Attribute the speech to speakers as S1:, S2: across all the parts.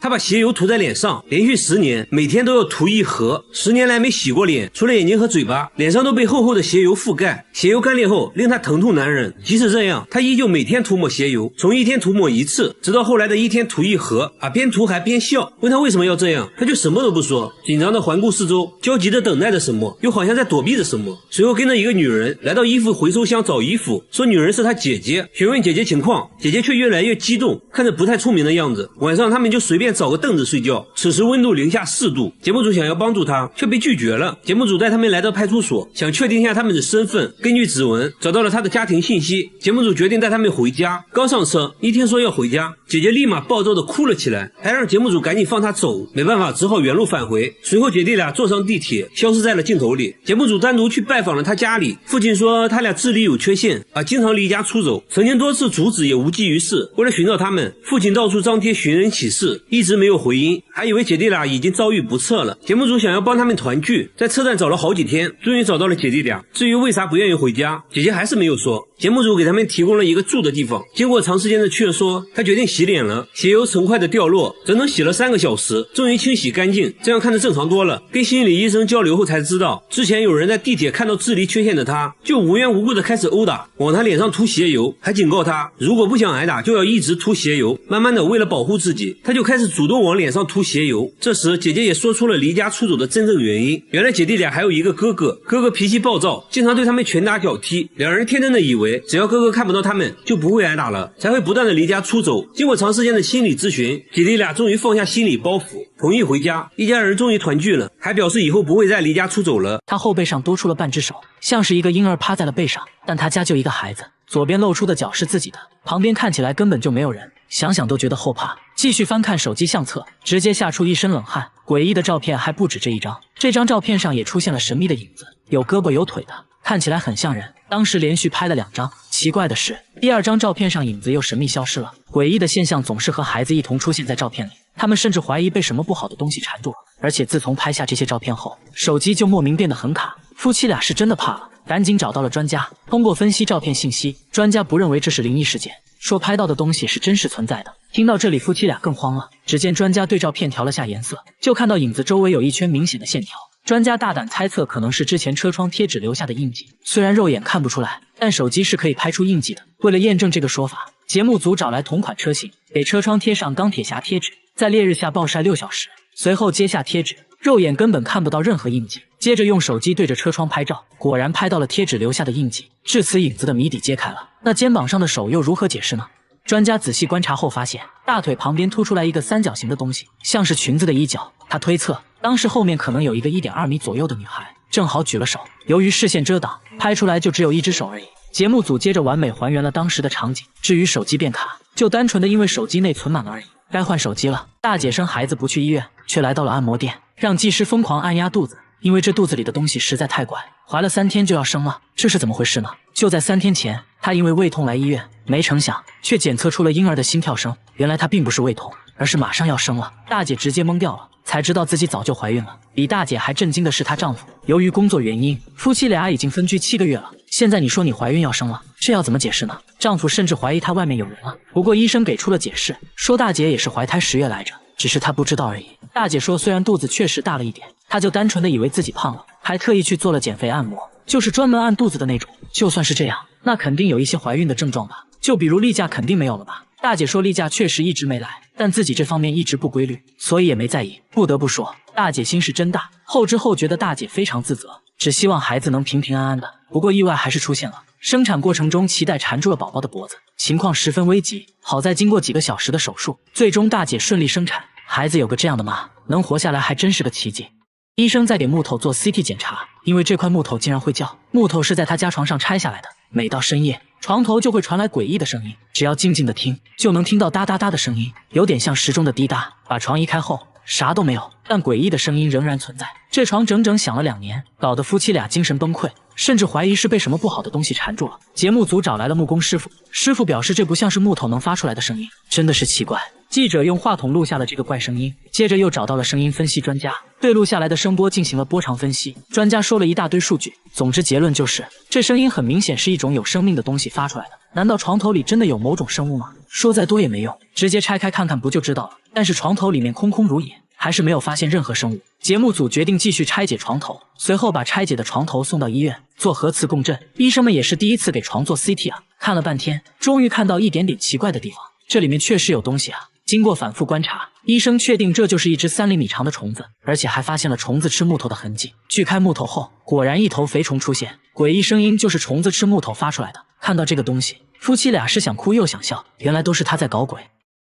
S1: 他把鞋油塗在臉上，連續10年，每天都要涂1盒，10年來沒洗過臉，除了眼睛和嘴巴，臉上都被厚厚的鞋油覆蓋。鞋油乾裂後，令他疼痛難忍。即使這樣，他依舊每天塗抹鞋油，從1天塗抹1次，直到後來的1天塗1盒，邊塗還邊笑。問他為什麼要這樣，他就什麼都不說，緊張的環顧四周，焦急的等待着什麼，又好像在躲避着什麼。隨後跟着一個女人來到衣服回收箱找衣服，說女人是他姐姐，詢問姐姐情況，姐姐卻越來越激動，看着不太聰明的樣子。晚上他們就隨便找個凳子睡覺，此時溫度零下4度。節目組想要幫助他，卻被拒絕了。節目組帶他們來到派出所，想確定一下他們的身份，根據指紋找到了他的家庭信息。節目組決定帶他們回家，剛上車，一聽說要回家，姐姐立馬暴躁地哭了起來，還讓節目組趕緊放她走。沒辦法，只好原路返回。隨後姐弟倆坐上地鐵，消失在了鏡頭裡。節目組單獨去拜訪了他家裡，父親說他倆智力有缺陷，經常離家出走，曾經多次阻止也無濟於事。為了尋找他們，父親到處張貼尋人啟事，一直沒有回音，還以為姐弟倆已經遭遇不測了。節目組想要幫他們團聚，在車站找了好幾天，終於找到了姐弟倆。至於為啥不願意回家，姐姐還是沒有說。節目組給他們提供了一個住的地方，經過長時間的勸說，他決定洗臉了。鞋油成塊的掉落，整整洗了3個小時，終於清洗乾淨，這樣看着正常多了。跟心理醫生交流後才知道，之前有人在地鐵看到智力缺陷的他，就无缘无故的開始毆打，往他臉上塗鞋油，還警告他如果不想挨打就要一直塗鞋油。慢慢的，為了保護自己，他就開始主動往臉上塗鞋油。這時姐姐也說出了離家出走的真正原因，原來姐弟倆還有一個哥哥，哥哥脾氣暴躁，經常對他們拳打腳踢，兩人天真的以為只要哥哥看不到他們就不會挨打了，才會不断的離家出走。經過長時間的心理諮詢，姐弟倆終於放下心理包袱，同意回家，一家人終於團聚了，還表示以後不會再離家出走了。
S2: 他後背上多出了半隻手，像是一個嬰兒趴在了背上，但他家就一個孩子，左邊露出的腳是自己的，旁邊看起來根本就沒有人，想想都覺得後怕。繼續翻看手機相冊，直接嚇出一身冷汗。詭異的照片還不止這一張，這張照片上也出現了神秘的影子，有胳膊有腿的，看起來很像人。當時連續拍了2張，奇怪的是，第2張照片上影子又神秘消失了。詭異的現象總是和孩子一同出現在照片裡，他们甚至懷疑被什麼不好的東西纏住了。而且自從拍下這些照片後，手機就莫名變得很卡。夫妻倆是真的怕了，趕緊找到了專家。通過分析照片信息，專家不認為這是靈異事件，說拍到的東西是真實存在的。聽到這裡，夫妻倆更慌了。只見專家對照片調了下顏色，就看到影子周圍有一圈明顯的線條。專家大膽猜測，可能是之前車窗貼紙留下的印記。雖然肉眼看不出來，但手機是可以拍出印記的。為了驗證這個說法，節目組找來同款車型，給車窗貼上鋼鐵俠貼紙，在烈日下暴曬6小時，隨後揭下貼紙，肉眼根本看不到任何印記。接着用手機對着車窗拍照，果然拍到了貼紙留下的印記。至此，影子的謎底揭開了。那肩膀上的手又如何解釋呢？專家仔細觀察後發現，大腿旁邊凸出來一個三角形的東西，像是裙子的衣角。他推測，當時後面可能有一個1.2米左右的女孩，正好舉了手。由於視線遮擋，拍出來就只有一隻手而已。節目組接着完美還原了當時的場景。至於手機變卡，就單純的因為手機內存滿了而已。該換手機了。大姐生孩子不去醫院，卻來到了按摩店，讓技師瘋狂按壓肚子。因為這肚子裡的東西實在太怪，懷了3天就要生了，這是怎麼回事呢？就在3天前，她因為胃痛來醫院，沒成想卻檢測出了嬰兒的心跳聲。原來她並不是胃痛，而是馬上要生了。大姐直接懵掉了，才知道自己早就懷孕了。比大姐還震驚的是她丈夫，由於工作原因，夫妻倆已經分居7個月了。現在你說你懷孕要生了，這要怎麼解釋呢？丈夫甚至懷疑她外面有人了。不過醫生給出了解釋，說大姐也是懷胎10月來着，只是她不知道而已。大姐說，雖然肚子確實大了一點，她就單純的以為自己胖了，還特意去做了減肥按摩，就是專門按肚子的那種。就算是這樣，那肯定有一些懷孕的症狀吧，就比如例假肯定沒有了吧。大姐說例假確實一直沒來，但自己這方面一直不規律，所以也沒在意。不得不說，大姐心是真大。後知後覺的大姐非常自責，只希望孩子能平平安安的。不過意外還是出現了，生產過程中臍帶纏住了寶寶的脖子，情況十分危急。好在經過幾個小時的手術，最終大姐順利生產。孩子有個這樣的媽，能活下來還真是個奇蹟。醫生在給木頭做 CT 檢查，因為這塊木頭竟然會叫。木頭是在他家床上拆下來的，每到深夜，床頭就會傳來詭異的聲音，只要靜靜的聽，就能聽到噠噠噠的聲音，有點像時鐘的滴答。把床移開後，啥都沒有，但詭異的聲音仍然存在。這床整整響了2年，搞得夫妻倆精神崩潰，甚至懷疑是被什麼不好的東西纏住了。節目組找來了木工師傅，師傅表示這不像是木頭能發出來的聲音，真的是奇怪。記者用話筒錄下了這個怪聲音，接着又找到了聲音分析專家，對錄下來的聲波進行了波長分析。專家說了一大堆數據，總之結論就是這聲音很明顯是一種有生命的東西發出來的。難道床頭裡真的有某種生物嗎？說再多也沒用，直接拆開看看不就知道了。但是床頭裡面空空如也，還是沒有發現任何生物。節目組決定繼續拆解床頭，隨後把拆解的床頭送到醫院做核磁共振。醫生們也是第一次給床做 CT 啊，看了半天，終於看到一點點奇怪的地方，這裡面確實有東西啊。經過反覆觀察，醫生確定這就是一隻3厘米長的蟲子，而且還發現了蟲子吃木頭的痕跡。鋸開木頭後，果然一頭肥蟲出現，詭異聲音就是蟲子吃木頭發出來的。看到這個東西，夫妻倆是想哭又想笑，原來都是他在搞鬼。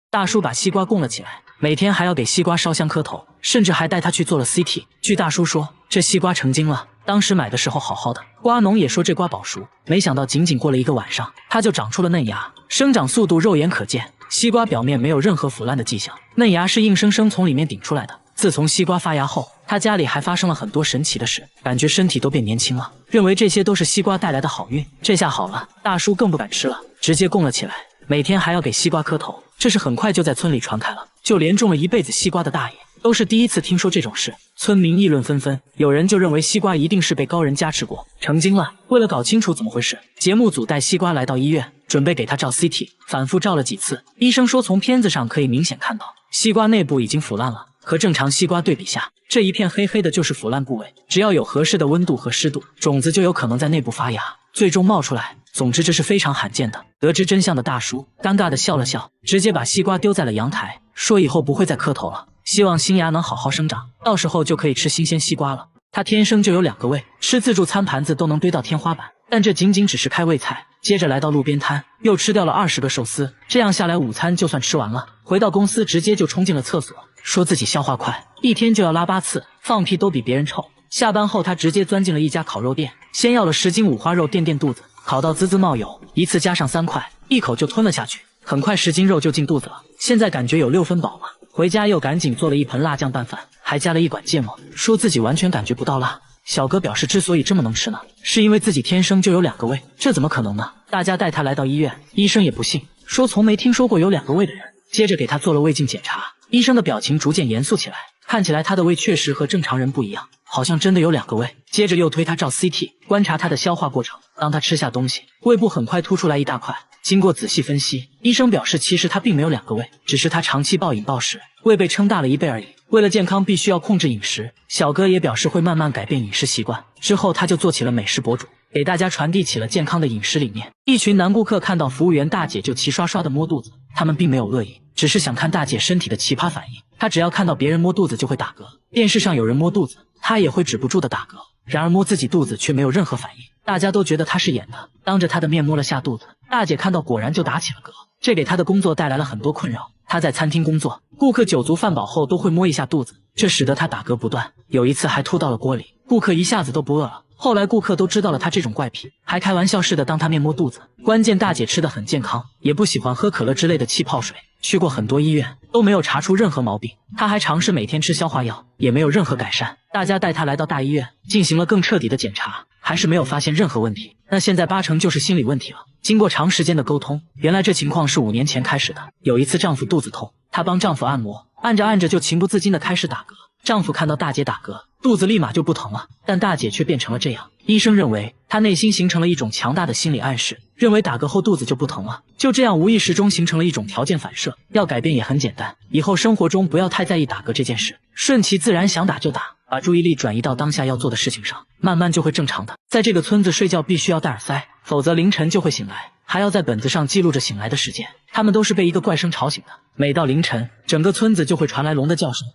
S2: 大叔把西瓜供了起来，每天還要給西瓜燒香磕頭，甚至還帶他去做了 CT。據大叔說，這西瓜成精了，當時買的時候好好的，瓜農也说這瓜保熟，沒想到僅僅過了1個晚上，它就長出了嫩芽，生長速度肉眼可見。西瓜表面沒有任何腐爛的跡象，嫩芽是硬生生從裡面頂出來的。自從西瓜發芽後，他家裡還發生了很多神奇的事，感覺身體都變年輕了，認為這些都是西瓜帶來的好運。這下好了，大叔更不敢吃了，直接供了起来，每天還要給西瓜磕頭。這事很快就在村裡傳開了，就連種了一輩子西瓜的大爺都是第一次聽說這種事，村民議論紛紛，有人就認為西瓜一定是被高人加持過，成精了。為了搞清楚怎麼回事，節目組帶西瓜來到醫院，準備給他照 CT， 反覆照了幾次。醫生說從片子上可以明顯看到，西瓜內部已經腐爛了，和正常西瓜對比下，這一片黑黑的就是腐爛部位，只要有合適的溫度和濕度，種子就有可能在內部發芽，最終冒出来。總之這是非常罕見的。得知真相的大叔尷尬地笑了笑，直接把西瓜丟在了陽台，說以後不會再磕頭了，希望新芽能好好生長，到時候就可以吃新鮮西瓜了。他天生就有2個胃，吃自助餐盘子都能堆到天花板，但這僅僅只是開胃菜。接着來到路邊攤，又吃掉了20個壽司，這樣下來午餐就算吃完了。回到公司直接就衝進了廁所，說自己消化快，一天就要拉8次，放屁都比別人臭。下班後他直接鑽進了一家烤肉店，先要了10斤五花肉墊墊肚子，烤到滋滋冒油，一次加上3塊，一口就吞了下去。很快10斤肉就進肚子了，现在感覺有6分飽了。回家又趕緊做了一盆辣醬拌飯，還加了一管芥末，說自己完全感覺不到辣。小哥表示之所以這麼能吃呢，是因為自己天生就有2個胃，這怎麼可能呢？大家帶他來到醫院，醫生也不信，說從沒聽說過有2個胃的人。接着給他做了胃鏡檢查，醫生的表情逐漸嚴肅起來，看起來他的胃確實和正常人不一樣，好像真的有2個胃。接着又推他照 CT， 觀察他的消化過程。當他吃下東西，胃部很快凸出來一大塊。經過仔細分析，醫生表示其實他並沒有2個胃，只是他長期暴飲暴食，胃被撐大了1倍而已。為了健康必須要控制飲食，小哥也表示會慢慢改變飲食習慣。之後他就做起了美食博主，給大家傳遞起了健康的飲食理念。一群男顧客看到服務員大姐就齊刷刷的摸肚子，他們並沒有惡意，只是想看大姐身體的奇葩反應。她只要看到別人摸肚子就會打嗝，電視上有人摸肚子，她也會止不住的打嗝。然而摸自己肚子卻沒有任何反應，大家都覺得她是演的。當着她的面摸了下肚子，大姐看到果然就打起了嗝，這給她的工作帶來了很多困擾。她在餐廳工作，顧客酒足飯飽後都會摸一下肚子，這使得她打嗝不斷，有一次還吐到了鍋裡，顧客一下子都不餓了。後來顧客都知道了她這種怪癖，還開玩笑似的當她面摸肚子。關鍵大姐吃得很健康，也不喜歡喝可樂之類的氣泡水，去過很多醫院都沒有查出任何毛病。她還嘗試每天吃消化藥，也沒有任何改善。大家帶她來到大醫院進行了更徹底的檢查，還是沒有發現任何問題。那現在8成就是心理問題了。經過長時間的溝通，原來這情況是5年前開始的。有一次丈夫肚子痛，她幫丈夫按摩，按着按着就情不自禁地開始打嗝。丈夫看到大姐打嗝，肚子立馬就不疼了，但大姐卻變成了這樣。醫生認為她內心形成了一種強大的心理暗示，認為打嗝後肚子就不疼了，就這樣無意識中形成了一種條件反射。要改變也很簡單，以後生活中不要太在意打嗝這件事，順其自然，想打就打，把注意力轉移到當下要做的事情上，慢慢就會正常的。在這個村子睡覺必須要戴耳塞，否則凌晨就會醒來，還要在本子上記錄着醒來的時間。他們都是被一個怪聲吵醒的，每到凌晨，整個村子就會傳來龍的叫聲。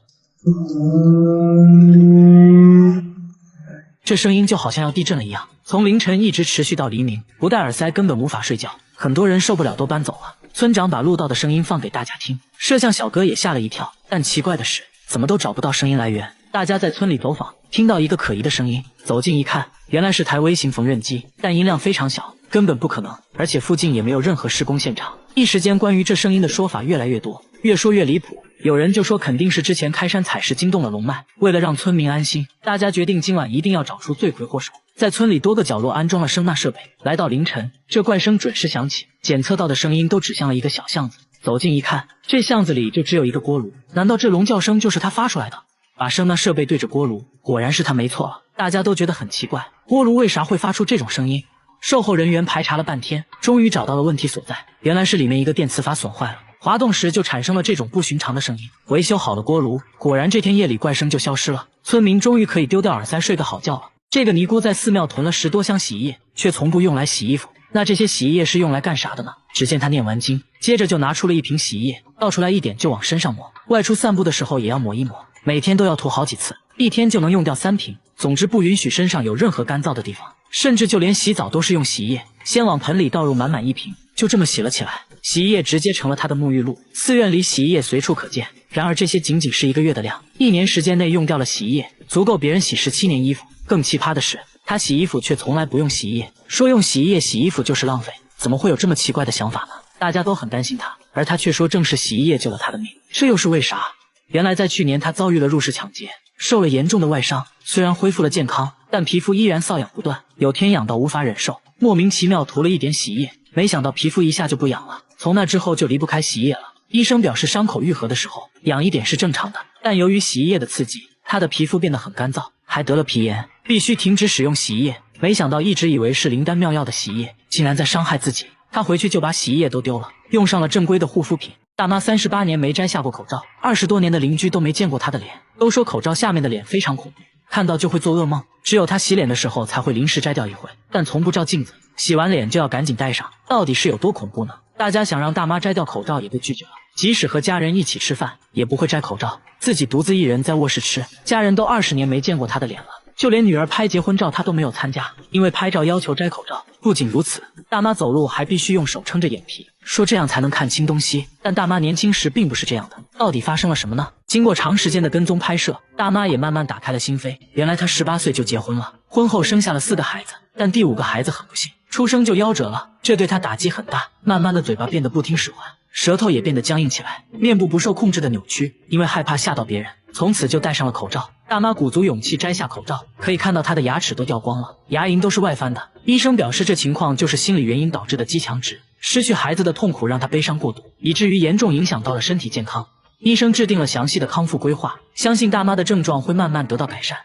S2: 這聲音就好像要地震了一樣，從凌晨一直持續到黎明，不戴耳塞根本無法睡覺。很多人受不了都搬走了。村長把錄到的聲音放給大家聽，攝像小哥也嚇了一跳，但奇怪的是怎麼都找不到聲音來源。大家在村裡走訪，聽到一個可疑的聲音，走近一看，原來是台微型縫紉機，但音量非常小，根本不可能，而且附近也沒有任何施工現場。一時間關於這聲音的說法越來越多，越說越離譜。有人就說肯定是之前開山採石驚動了龍脈。為了讓村民安心，大家決定今晚一定要找出罪魁禍首，在村裡多個角落安裝了聲納設備。來到凌晨，這怪聲準時響起，檢測到的聲音都指向了一個小巷子。走近一看，這巷子裡就只有一個鍋爐，難道這龍叫聲就是他發出來的？把聲納設備對着鍋爐，果然是他沒錯了。大家都覺得很奇怪，鍋爐為啥會發出這種聲音？售後人員排查了半天，終於找到了問題所在，原來是裡面一個電磁閥損壞了。滑動時就產生了這種不尋常的聲音。維修好了鍋爐，果然這天夜裡怪聲就消失了，村民終於可以丟掉耳塞睡個好覺了。這個尼姑在寺廟囤了10多箱洗衣液，卻從不用來洗衣服。那這些洗衣液是用來幹啥的呢？只見他念完經，接着就拿出了一瓶洗衣液，倒出來一點就往身上抹，外出散步的時候也要抹一抹，每天都要塗好幾次，一天就能用掉3瓶。總之不允許身上有任何乾燥的地方，甚至就連洗澡都是用洗衣液，先往盆裡倒入滿1瓶，就這麼洗了起來。洗衣液直接成了他的沐浴露，寺院裡洗衣液隨處可見。然而這些僅僅是1個月的量，1年時間內用掉了洗衣液，足夠別人洗17年衣服。更奇葩的是，他洗衣服卻從來不用洗衣液，說用洗衣液洗衣服就是浪費。怎麼會有這麼奇怪的想法呢？大家都很擔心他，而他卻說正是洗衣液救了他的命，這又是為啥？原來在去年他遭遇了入室搶劫，受了嚴重的外傷，雖然恢復了健康，但皮膚依然瘙癢不斷，有天癢到無法忍受，莫名其妙塗了一點洗衣液，沒想到皮膚一下就不癢了，從那之後就離不開洗衣液了。醫生表示傷口愈合的時候癢一點是正常的，但由於洗衣液的刺激，他的皮膚變得很乾燥，還得了皮炎，必須停止使用洗衣液。沒想到一直以為是靈丹妙藥的洗衣液，竟然在傷害自己。他回去就把洗衣液都丟了，用上了正規的護膚品。大媽38年沒摘下過口罩，20多年的鄰居都沒見過她的臉，都說口罩下面的臉非常恐怖，看到就會做噩夢。只有她洗臉的時候才會臨時摘掉一回，但從不照鏡子，洗完臉就要趕緊戴上，到底是有多恐怖呢？大家想讓大媽摘掉口罩也被拒絕了，即使和家人一起吃飯也不会摘口罩，自己獨自一人在臥室吃，家人都20年沒見過她的臉了，就連女兒拍結婚照她都沒有參加，因為拍照要求摘口罩。不僅如此，大媽走路還必須用手撐着眼皮，說這樣才能看清東西。但大媽年輕時並不是這樣的，到底發生了什麼呢？經過長時間的跟蹤拍攝，大媽也慢慢打開了心扉。原來她18歲就結婚了，婚後生下了4個孩子，但第5個孩子很不幸，出生就夭折了，這對她打擊很大。慢慢的嘴巴變得不聽使喚，舌頭也變得僵硬起來，面部不受控制的扭曲，因為害怕嚇到別人，從此就戴上了口罩。大媽鼓足勇氣摘下口罩，可以看到她的牙齒都掉光了，牙齦都是外翻的。醫生表示這情況就是心理原因導致的肌強直，失去孩子的痛苦讓她悲傷過度，以至於嚴重影響到了身體健康。醫生制定了詳細的康復規劃，相信大媽的症狀會慢慢得到改善。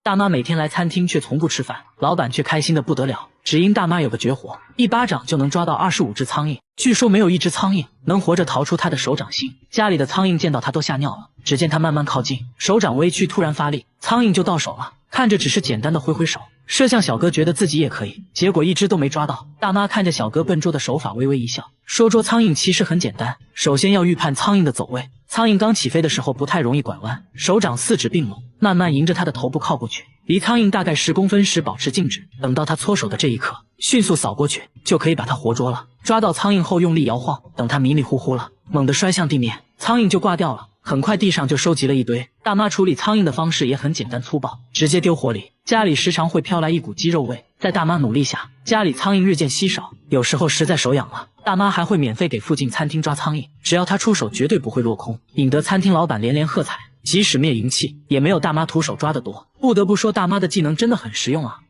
S2: 大媽每天來餐廳卻從不吃飯，老闆卻開心得不得了，只因大媽有個絕活，一巴掌就能抓到25隻蒼蠅。據說沒有一隻蒼蠅能活着逃出她的手掌心，家裡的蒼蠅見到她都嚇尿了。只見她慢慢靠近，手掌微屈，突然發力，蒼蠅就到手了。看着只是簡單的揮揮手，攝像小哥覺得自己也可以，結果一隻都沒抓到。大媽看着小哥笨拙的手法微微一笑，說捉蒼蠅其實很簡單，首先要預判蒼蠅的走位。蒼蠅剛起飛的時候不太容易拐彎，手掌4指併攏，慢慢迎着它的頭部靠過去，離蒼蠅大概10公分時保持靜止，等到它搓手的這一刻，迅速掃過去，就可以把它活捉了。抓到蒼蠅後用力搖晃，等它迷迷糊糊了，猛地摔向地面，蒼蠅就掛掉了。很快地上就收集了一堆。大媽處理蒼蠅的方式也很簡單粗暴，直接丟火裡。家裡時常會飄來一股雞肉味，在大媽努力下，家裡蒼蠅日漸稀少。有時候實在手癢了，大媽還會免費給附近餐廳抓蒼蠅，只要她出手絕對不會落空，引得餐廳老板連連喝彩。即使滅蠅器也沒有大媽徒手抓得多。不得不說大媽的技能真的很實用啊。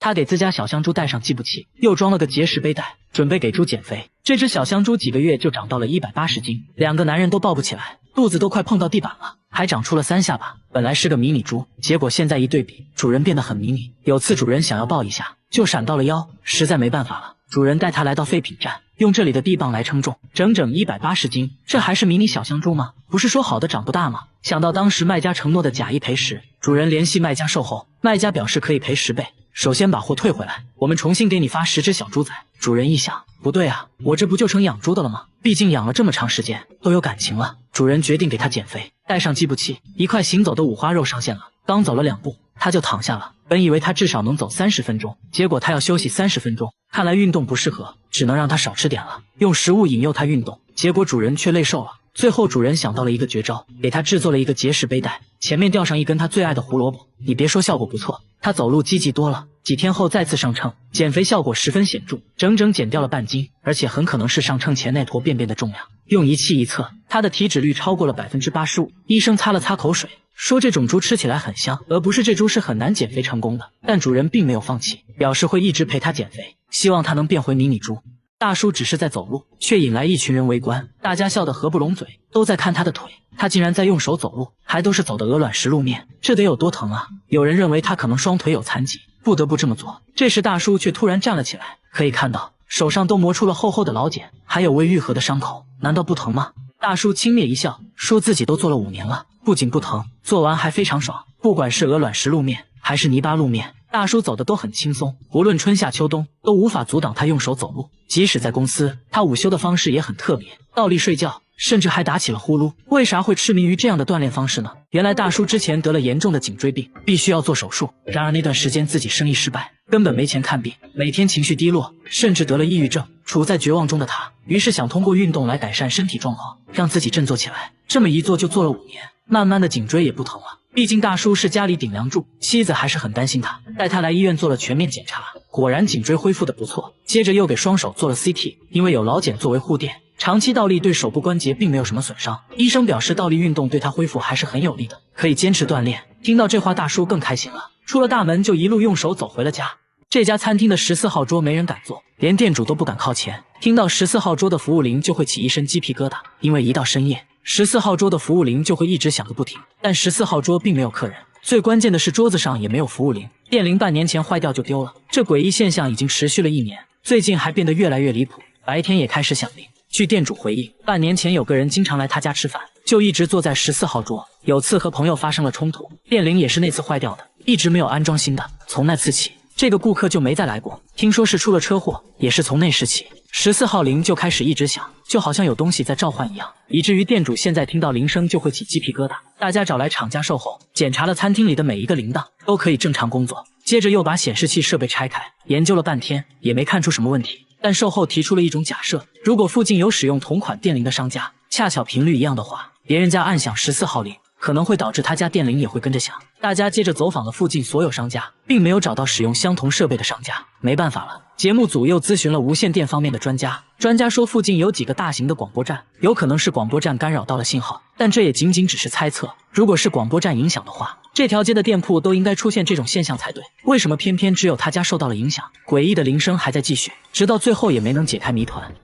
S2: 他給自家小香豬帶上计步器，又裝了個節食背帶，準備給豬減肥。這只小香豬幾個月就長到了180斤，2個男人都抱不起來，肚子都快碰到地板了，還長出了3下巴。本來是個迷你豬，結果現在一對比，主人變得很迷你。有次主人想要抱一下，就閃到了腰，實在沒辦法了，主人帶他來到廢品站，用這裡的臂膀來稱重，整整180斤。這還是迷你小香豬嗎？不是說好的長不大嗎？想到當時賣家承諾的假1賠10，主人聯繫賣家售後，賣家表示可以賠10倍。首先把貨退回來，我們重新給你發10只小豬仔。主人一想，不对啊，我這不就成養豬的了嗎？畢竟養了這麼長時間，都有感情了。主人決定給他減肥，帶上計步器，一塊行走的五花肉上線了。剛走了2步，他就躺下了。本以為他至少能走30分鐘，結果他要休息30分鐘。看來運動不適合，只能讓他少吃點了，用食物引誘他運動。結果主人卻累瘦了。最後主人想到了一個絕招，給他制作了一個節食背帶，前面吊上一根他最愛的胡蘿蔔。你別說，效果不錯，他走路積極多了。幾天後再次上稱，減肥效果十分顯著，整整減掉了半斤，而且很可能是上稱前那坨便便的重量。用儀器一測，他的體脂率超過了85%。醫生擦了擦口水，說這種豬吃起來很香，而不是這豬是很難減肥成功的。但主人並沒有放棄，表示會一直陪他減肥，希望他能變回迷你豬。大叔只是在走路，卻引來一群人圍觀，大家笑得合不攏嘴，都在看他的腿。他竟然在用手走路，還都是走的鵝卵石路面，這得有多疼啊！有人認為他可能雙腿有殘疾，不得不這麼做。這時大叔卻突然站了起來，可以看到手上都磨出了厚厚的老茧，还有未愈合的伤口，难道不疼嗎？大叔轻蔑一笑，说自己都做了5年了，不仅不疼，做完还非常爽。不管是鹅卵石路面还是泥巴路面，大叔走的都很轻松，无论春夏秋冬都无法阻挡他用手走路。即使在公司，他午休的方式也很特別，倒立睡觉，甚至还打起了呼噜。为啥会痴迷于这樣的锻鍊方式呢？原來大叔之前得了嚴重的頸椎病，必須要做手術。然而那段時間自己生意失敗，根本沒錢看病，每天情緒低落，甚至得了抑鬱症。處在絕望中的他，於是想通過運動來改善身體狀況，讓自己振作起來。這麼一做就做了5年，慢慢的頸椎也不疼了。畢竟大叔是家裡頂梁柱，妻子還是很擔心他，帶他來醫院做了全面檢查，果然頸椎恢復的不錯。接着又給雙手做了 CT， 因為有老繭作為護墊，長期倒立對手部關節並沒有什麼損傷。醫生表示倒立運動對他恢復還是很有利的，可以堅持鍛鍊。聽到這話，大叔更開心了，出了大門就一路用手走回了家。這家餐廳的14號桌沒人敢坐，連店主都不敢靠前。聽到14號桌的服務鈴就會起一身雞皮疙瘩，因為一到深夜，14號桌的服務鈴就會一直響個不停。但14號桌並沒有客人，最關鍵的是桌子上也沒有服務鈴，電鈴半年前壞掉就丟了。這詭異現象已經持續了1年，最近還變得越來越離譜，白天也開始響鈴。據店主回憶，半年前有個人經常來他家吃飯，就一直坐在14號桌。有次和朋友發生了衝突，電鈴也是那次壞掉的，一直沒有安裝新的。從那次起，這個顧客就沒再來過。聽說是出了車禍，也是從那時起，14號鈴就開始一直響，就好像有東西在召喚一樣，以至於店主現在聽到鈴聲就會起雞皮疙瘩。大家找來廠家售後，檢查了餐廳裡的每一個鈴鐺，都可以正常工作。接着又把顯示器設備拆開，研究了半天，也沒看出什麼問題。但售後提出了一種假設，如果附近有使用同款電鈴的商家，恰巧頻率一樣的話，別人家按響14號鈴，可能會導致他家電鈴也會跟着響。大家接着走訪了附近所有商家，並沒有找到使用相同設備的商家。沒辦法了，節目組又諮詢了無線電方面的專家，專家說附近有幾個大型的廣播站，有可能是廣播站干擾到了信號，但這也僅僅只是猜測。如果是廣播站影響的話，這條街的店鋪都應該出現這種現象才對，為什麼偏偏只有他家受到了影響？詭異的鈴聲還在繼續，直到最後也沒能解開謎團。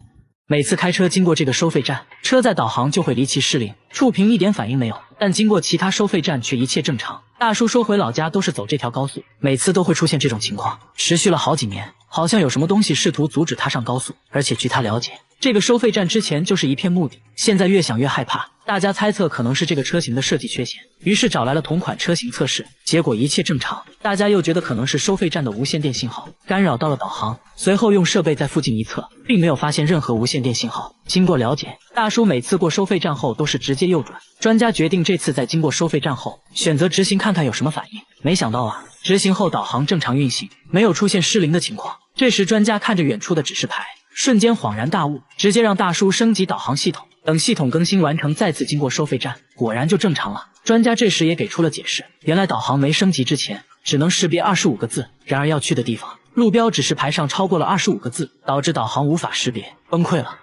S2: 每次開車經過這個收費站，車載導航就會離奇失靈，觸屏一點反應沒有，但經過其他收費站卻一切正常。大叔說回老家都是走這條高速，每次都會出現這種情況，持續了好幾年，好像有什麼東西試圖阻止他上高速。而且據他了解，這個收費站之前就是一片墓地，現在越想越害怕。大家猜測可能是這個車型的設計缺陷，於是找來了同款車型測試，結果一切正常。大家又覺得可能是收費站的無線電信號干擾到了導航，隨後用設備在附近一測，並沒有發現任何無線電信號。經過了解，大叔每次過收費站後都是直接右轉。專家決定這次在經過收費站後，選擇直行看看有什麼反應。沒想到啊，直行後導航正常運行，沒有出現失靈的情況。這時專家看着遠處的指示牌，瞬間恍然大悟，直接讓大叔升級導航系統。等系統更新完成，再次經過收費站，果然就正常了。專家這時也給出了解釋，原來導航沒升級之前只能識別25個字，然而要去的地方路標指示牌上超過了25個字，導致導航無法識別，崩潰了。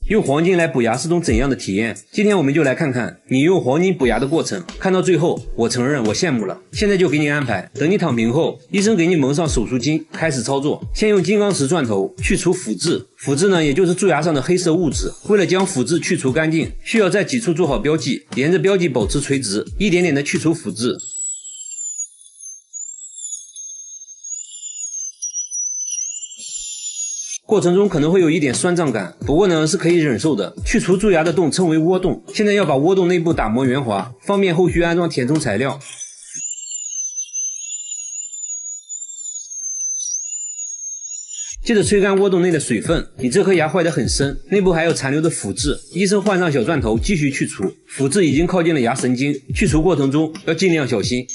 S1: 用黃金來補牙是種怎樣的體驗？今天我們就來看看你用黃金補牙的過程。看到最後，我承認我羨慕了。現在就給你安排，等你躺平後，醫生給你蒙上手術巾，開始操作。先用金剛石鑽頭去除腐質，腐質呢，也就是蛀牙上的黑色物質。為了將腐質去除乾淨，需要在幾處做好標記，沿着標記保持垂直，一點點的去除腐質。過程中可能會有一點酸脹感，不過呢是可以忍受的。去除蛀牙的洞稱為窩洞，現在要把窩洞內部打磨圓滑，方便後續安裝填充材料。接着吹乾窩洞內的水分，你這顆牙壞得很深，內部還有殘留的腐質，醫生換上小鑽頭繼續去除。腐質已經靠近了牙神經，去除過程中要盡量小心。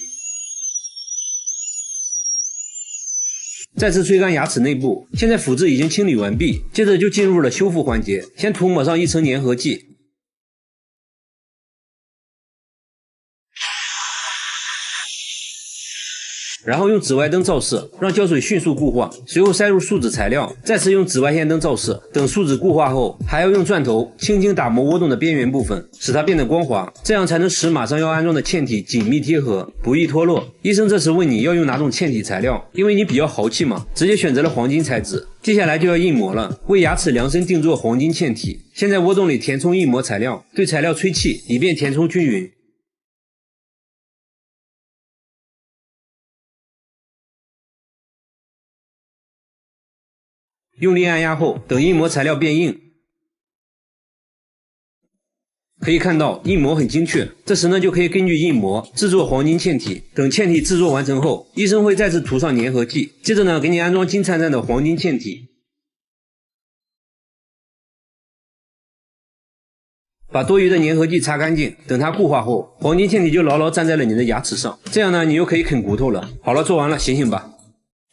S1: 再次吹乾牙齒內部，現在腐質已經清理完畢，接着就進入了修復環節，先塗抹上一層粘合劑，然後用紫外燈照射，讓膠水迅速固化，隨後塞入樹脂材料，再次用紫外線燈照射，等樹脂固化後，還要用鑽頭輕輕打磨窩洞的邊緣部分，使它變得光滑，這樣才能使馬上要安裝的嵌體緊密貼合，不易脫落。醫生這時問你要用哪種嵌體材料，因為你比較豪氣嘛，直接選擇了黃金材質。接下來就要印模了，為牙齒量身定做黃金嵌體。先在窩洞裡填充印模材料，對材料吹氣，以便填充均勻。用力按压後，等硬膜材料变硬，可以看到硬膜很精確，這時呢就可以根據硬膜製作黃金嵌體。等嵌體製作完成後，醫生會再次塗上粘合劑，接着呢給你安裝金燦燦的黃金嵌體。把多餘的粘合劑擦乾淨，等它固化後，黃金嵌體就牢牢站在了你的牙齒上，這樣呢你又可以啃骨頭了。好了，做完了，醒醒吧。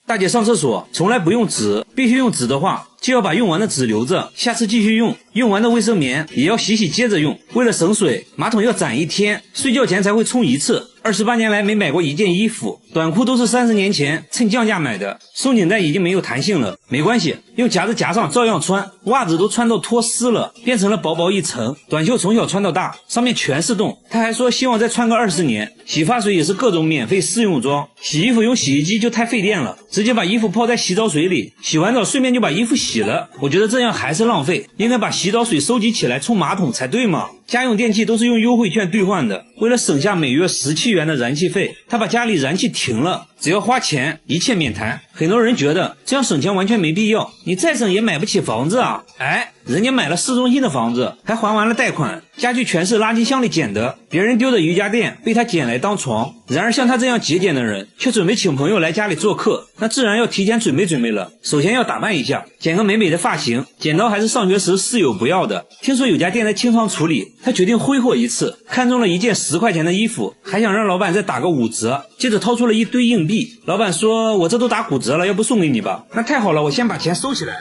S1: 大姐上廁所從來不用紙，必須用紙的話，就要把用完的紙留着，下次繼續用。用完的衛生棉也要洗洗接着用。為了省水，馬桶要斬1天，睡覺前才會沖1次。28年來沒買過一件衣服，短褲都是30年前趁降價買的，鬆緊帶已經沒有彈性了，沒關係，用夾子夾上照樣穿。襪子都穿到脫絲了，變成了薄薄一層。短袖從小穿到大，上面全是洞。他還說希望再穿個20年。洗髮水也是各種免費試用裝。洗衣服用洗衣機就太費電了，直接把衣服泡在洗澡水裡，洗完澡順便就把衣服洗了。我覺得這樣還是浪費，應該把洗澡水收集起來沖馬桶才對嘛。家用電器都是用優惠券兌換的，為了省下每月17元的燃氣費，他把家裡燃氣停了，只要花錢一切免談。很多人覺得這樣省錢完全沒必要，你再省也買不起房子啊。哎，人家買了市中心的房子，還還完了貸款，家具全是垃圾箱裡撿的，別人丟的瑜伽墊被他撿來當床。然而像他這樣節儉的人，卻準備請朋友來家裡做客，那自然要提前準備了。首先要打扮一下，剪個美美的髮型，剪刀還是上學時室友不要的。聽說有家店在清倉處理，他決定揮霍一次，看中了一件10塊錢的衣服，還想讓老闆再打個5折，接着掏出了一堆硬幣。老闆說，我這都打骨折了，要不送給你吧。那太好了，我先把錢收起來。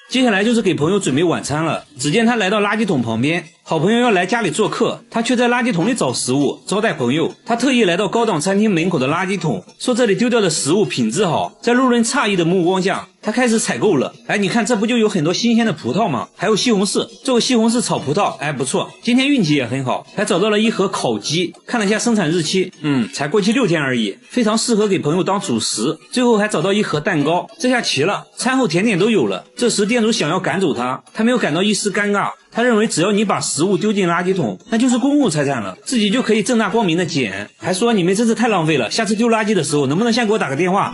S1: 接下來就是給朋友準備晚餐了。只見他來到垃圾桶旁邊，好朋友要來家裡做客，他卻在垃圾桶裡找食物招待朋友。他特意來到高檔餐廳門口的垃圾桶，說這裡丟掉的食物品質好。在路人詫異的目光下，他開始採購了。哎，你看這不就有很多新鮮的葡萄嗎？還有西紅柿，做個西紅柿炒葡萄，哎，不錯。今天運氣也很好，還找到了一盒烤雞，看了一下生產日期，才過期6天而已，非常適合給朋友當主食。最後還找到一盒蛋糕，這下齊了，餐後甜點都有了。這時店主想要趕走他，他沒有感到一絲尷尬。他認為只要你把食物丟進垃圾桶，那就是公共財產了，自己就可以正大光明的撿。還說你們真是太浪費了，下次丟垃圾的時候能不能先給我打個電話？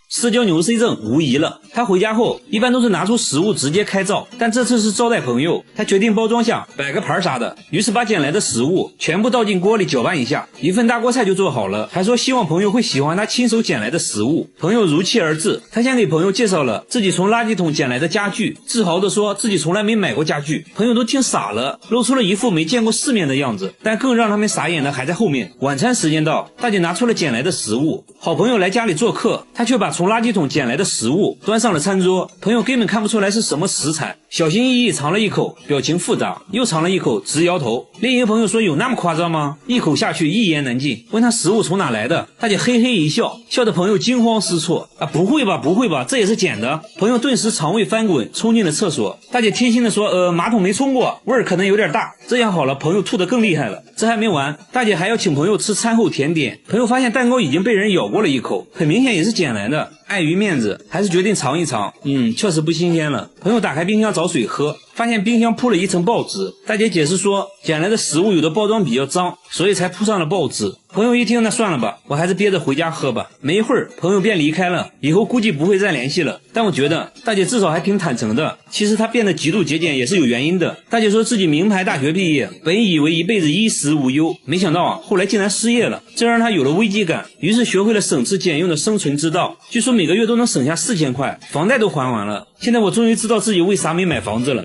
S1: 社交牛 C 症無疑了。他回家後一般都是拿出食物直接開灶，但這次是招待朋友，他決定包裝下擺個盤啥的，於是把撿來的食物全部倒進鍋裡攪拌一下，一份大鍋菜就做好了。還說希望朋友會喜歡他親手撿來的食物，朋友如期而至。他先給朋友介紹了自己從垃圾桶撿來的家具，自豪地說自己從來沒買過家具。朋友都聽傻了，露出了一副沒見過世面的樣子。但更讓他們傻眼的還在後面。晚餐時間到，大姐拿出了撿來的食物，好朋友來家裡做客，他卻把從垃圾桶撿來的食物端上了餐桌，朋友根本看不出來是什麼食材，小心翼翼嘗了一口，表情複雜，又嘗了一口，直搖頭。另一個朋友說，有那麼誇張嗎？一口下去一言難盡，問他食物從哪來的，大姐嘿嘿一笑，笑得朋友驚慌失措。啊，不會吧，這也是撿的。朋友頓時腸胃翻滾，衝進了廁所。大姐貼心地說，馬桶沒沖過，味兒可能有點大。這樣好了，朋友吐得更厲害了。這還沒完，大姐還要請朋友吃餐後甜點。朋友發現蛋糕已經被人咬過了一口，很明顯也是撿來的。礙於面子，還是決定嘗一嘗。確實不新鮮了。朋友打開冰箱找水喝，發現冰箱鋪了一層報紙。大姐解釋說，撿來的食物有的包裝比較髒，所以才鋪上了報紙。朋友一聽，那算了吧，我還是憋着回家喝吧。沒一會兒，朋友便離開了，以後估計不會再聯繫了。但我覺得大姐至少還挺坦誠的，其實她變得極度節儉也是有原因的。大姐說自己名牌大學畢業，本以為一輩子衣食無憂，沒想到後來竟然失業了，這讓她有了危機感，於是學會了省吃儉用的生存之道。據說每個月都能省下4000塊，房貸都還完了。現在我終於知道自己為啥沒買房子了。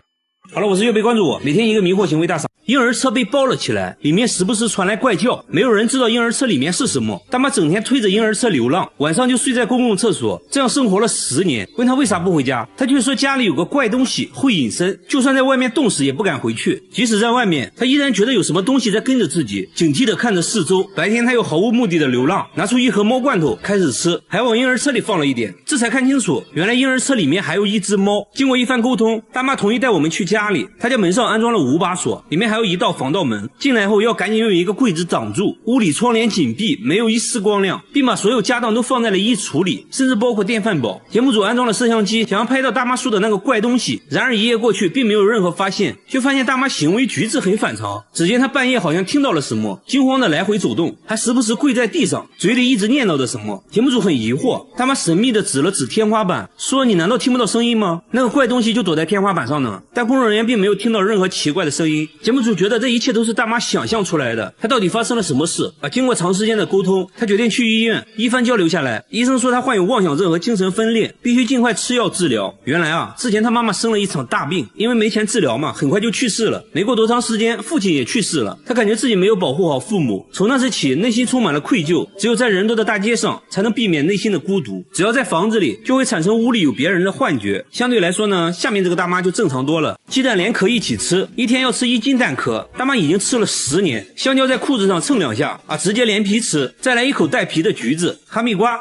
S1: 好了，我是月貝，關注我，每天一個迷惑行為大賞。嬰兒車被包了起來，裡面時不時傳來怪叫，沒有人知道嬰兒車裡面是什麼。大媽整天推着嬰兒車流浪，晚上就睡在公共廁所，這樣生活了10年。問他為啥不回家，他卻說家裡有個怪東西會隱身，就算在外面凍死也不敢回去。即使在外面，他依然覺得有什麼東西在跟着自己，警惕地看着四周。白天他又毫無目的的流浪，拿出一盒貓罐頭開始吃，還往嬰兒車裡放了一點，這才看清楚，原來嬰兒車裡面還有一隻貓。經過一番溝通，大媽同意帶我們去家。家裡，他家門上安裝了5把鎖，裡面還有一道防盜門。進來後要趕緊用一個櫃子擋住，屋裡窗簾緊閉，沒有一絲光亮，並把所有家當都放在了衣櫥裡，甚至包括電飯煲。節目組安裝了攝像機，想要拍到大媽說的那個怪東西。然而一夜過去，並沒有任何發現，卻發現大媽行為舉止很反常。只見她半夜好像聽到了什麼，驚慌的來回走動，還時不時跪在地上，嘴裡一直念叨着什麼。節目組很疑惑，大媽神秘的指了指天花板，說：“你難道聽不到聲音嗎？那個怪東西就躲在天花板上呢。”但工作人員並沒有聽到任何奇怪的聲音。節目組覺得這一切都是大媽想象出來的，她到底發生了什麼事？經過長時間的溝通，她決定去醫院。一番交流下來，醫生說她患有妄想症和精神分裂，必須盡快吃藥治療。原來之前她媽媽生了一場大病，因為沒錢治療嘛，很快就去世了。沒過多長時間，父親也去世了。她感覺自己沒有保護好父母，從那時起內心充滿了愧疚，只有在人多的大街上才能避免內心的孤獨。只要在房子裡，就會產生屋裡有別人的幻覺。相對來說呢，下面這個大媽就正常多了。雞蛋連殼一起吃，一天要吃1斤蛋殼，大媽已經吃了10年。香蕉在褲子上蹭2下直接連皮吃，再來一口帶皮的橘子。哈密瓜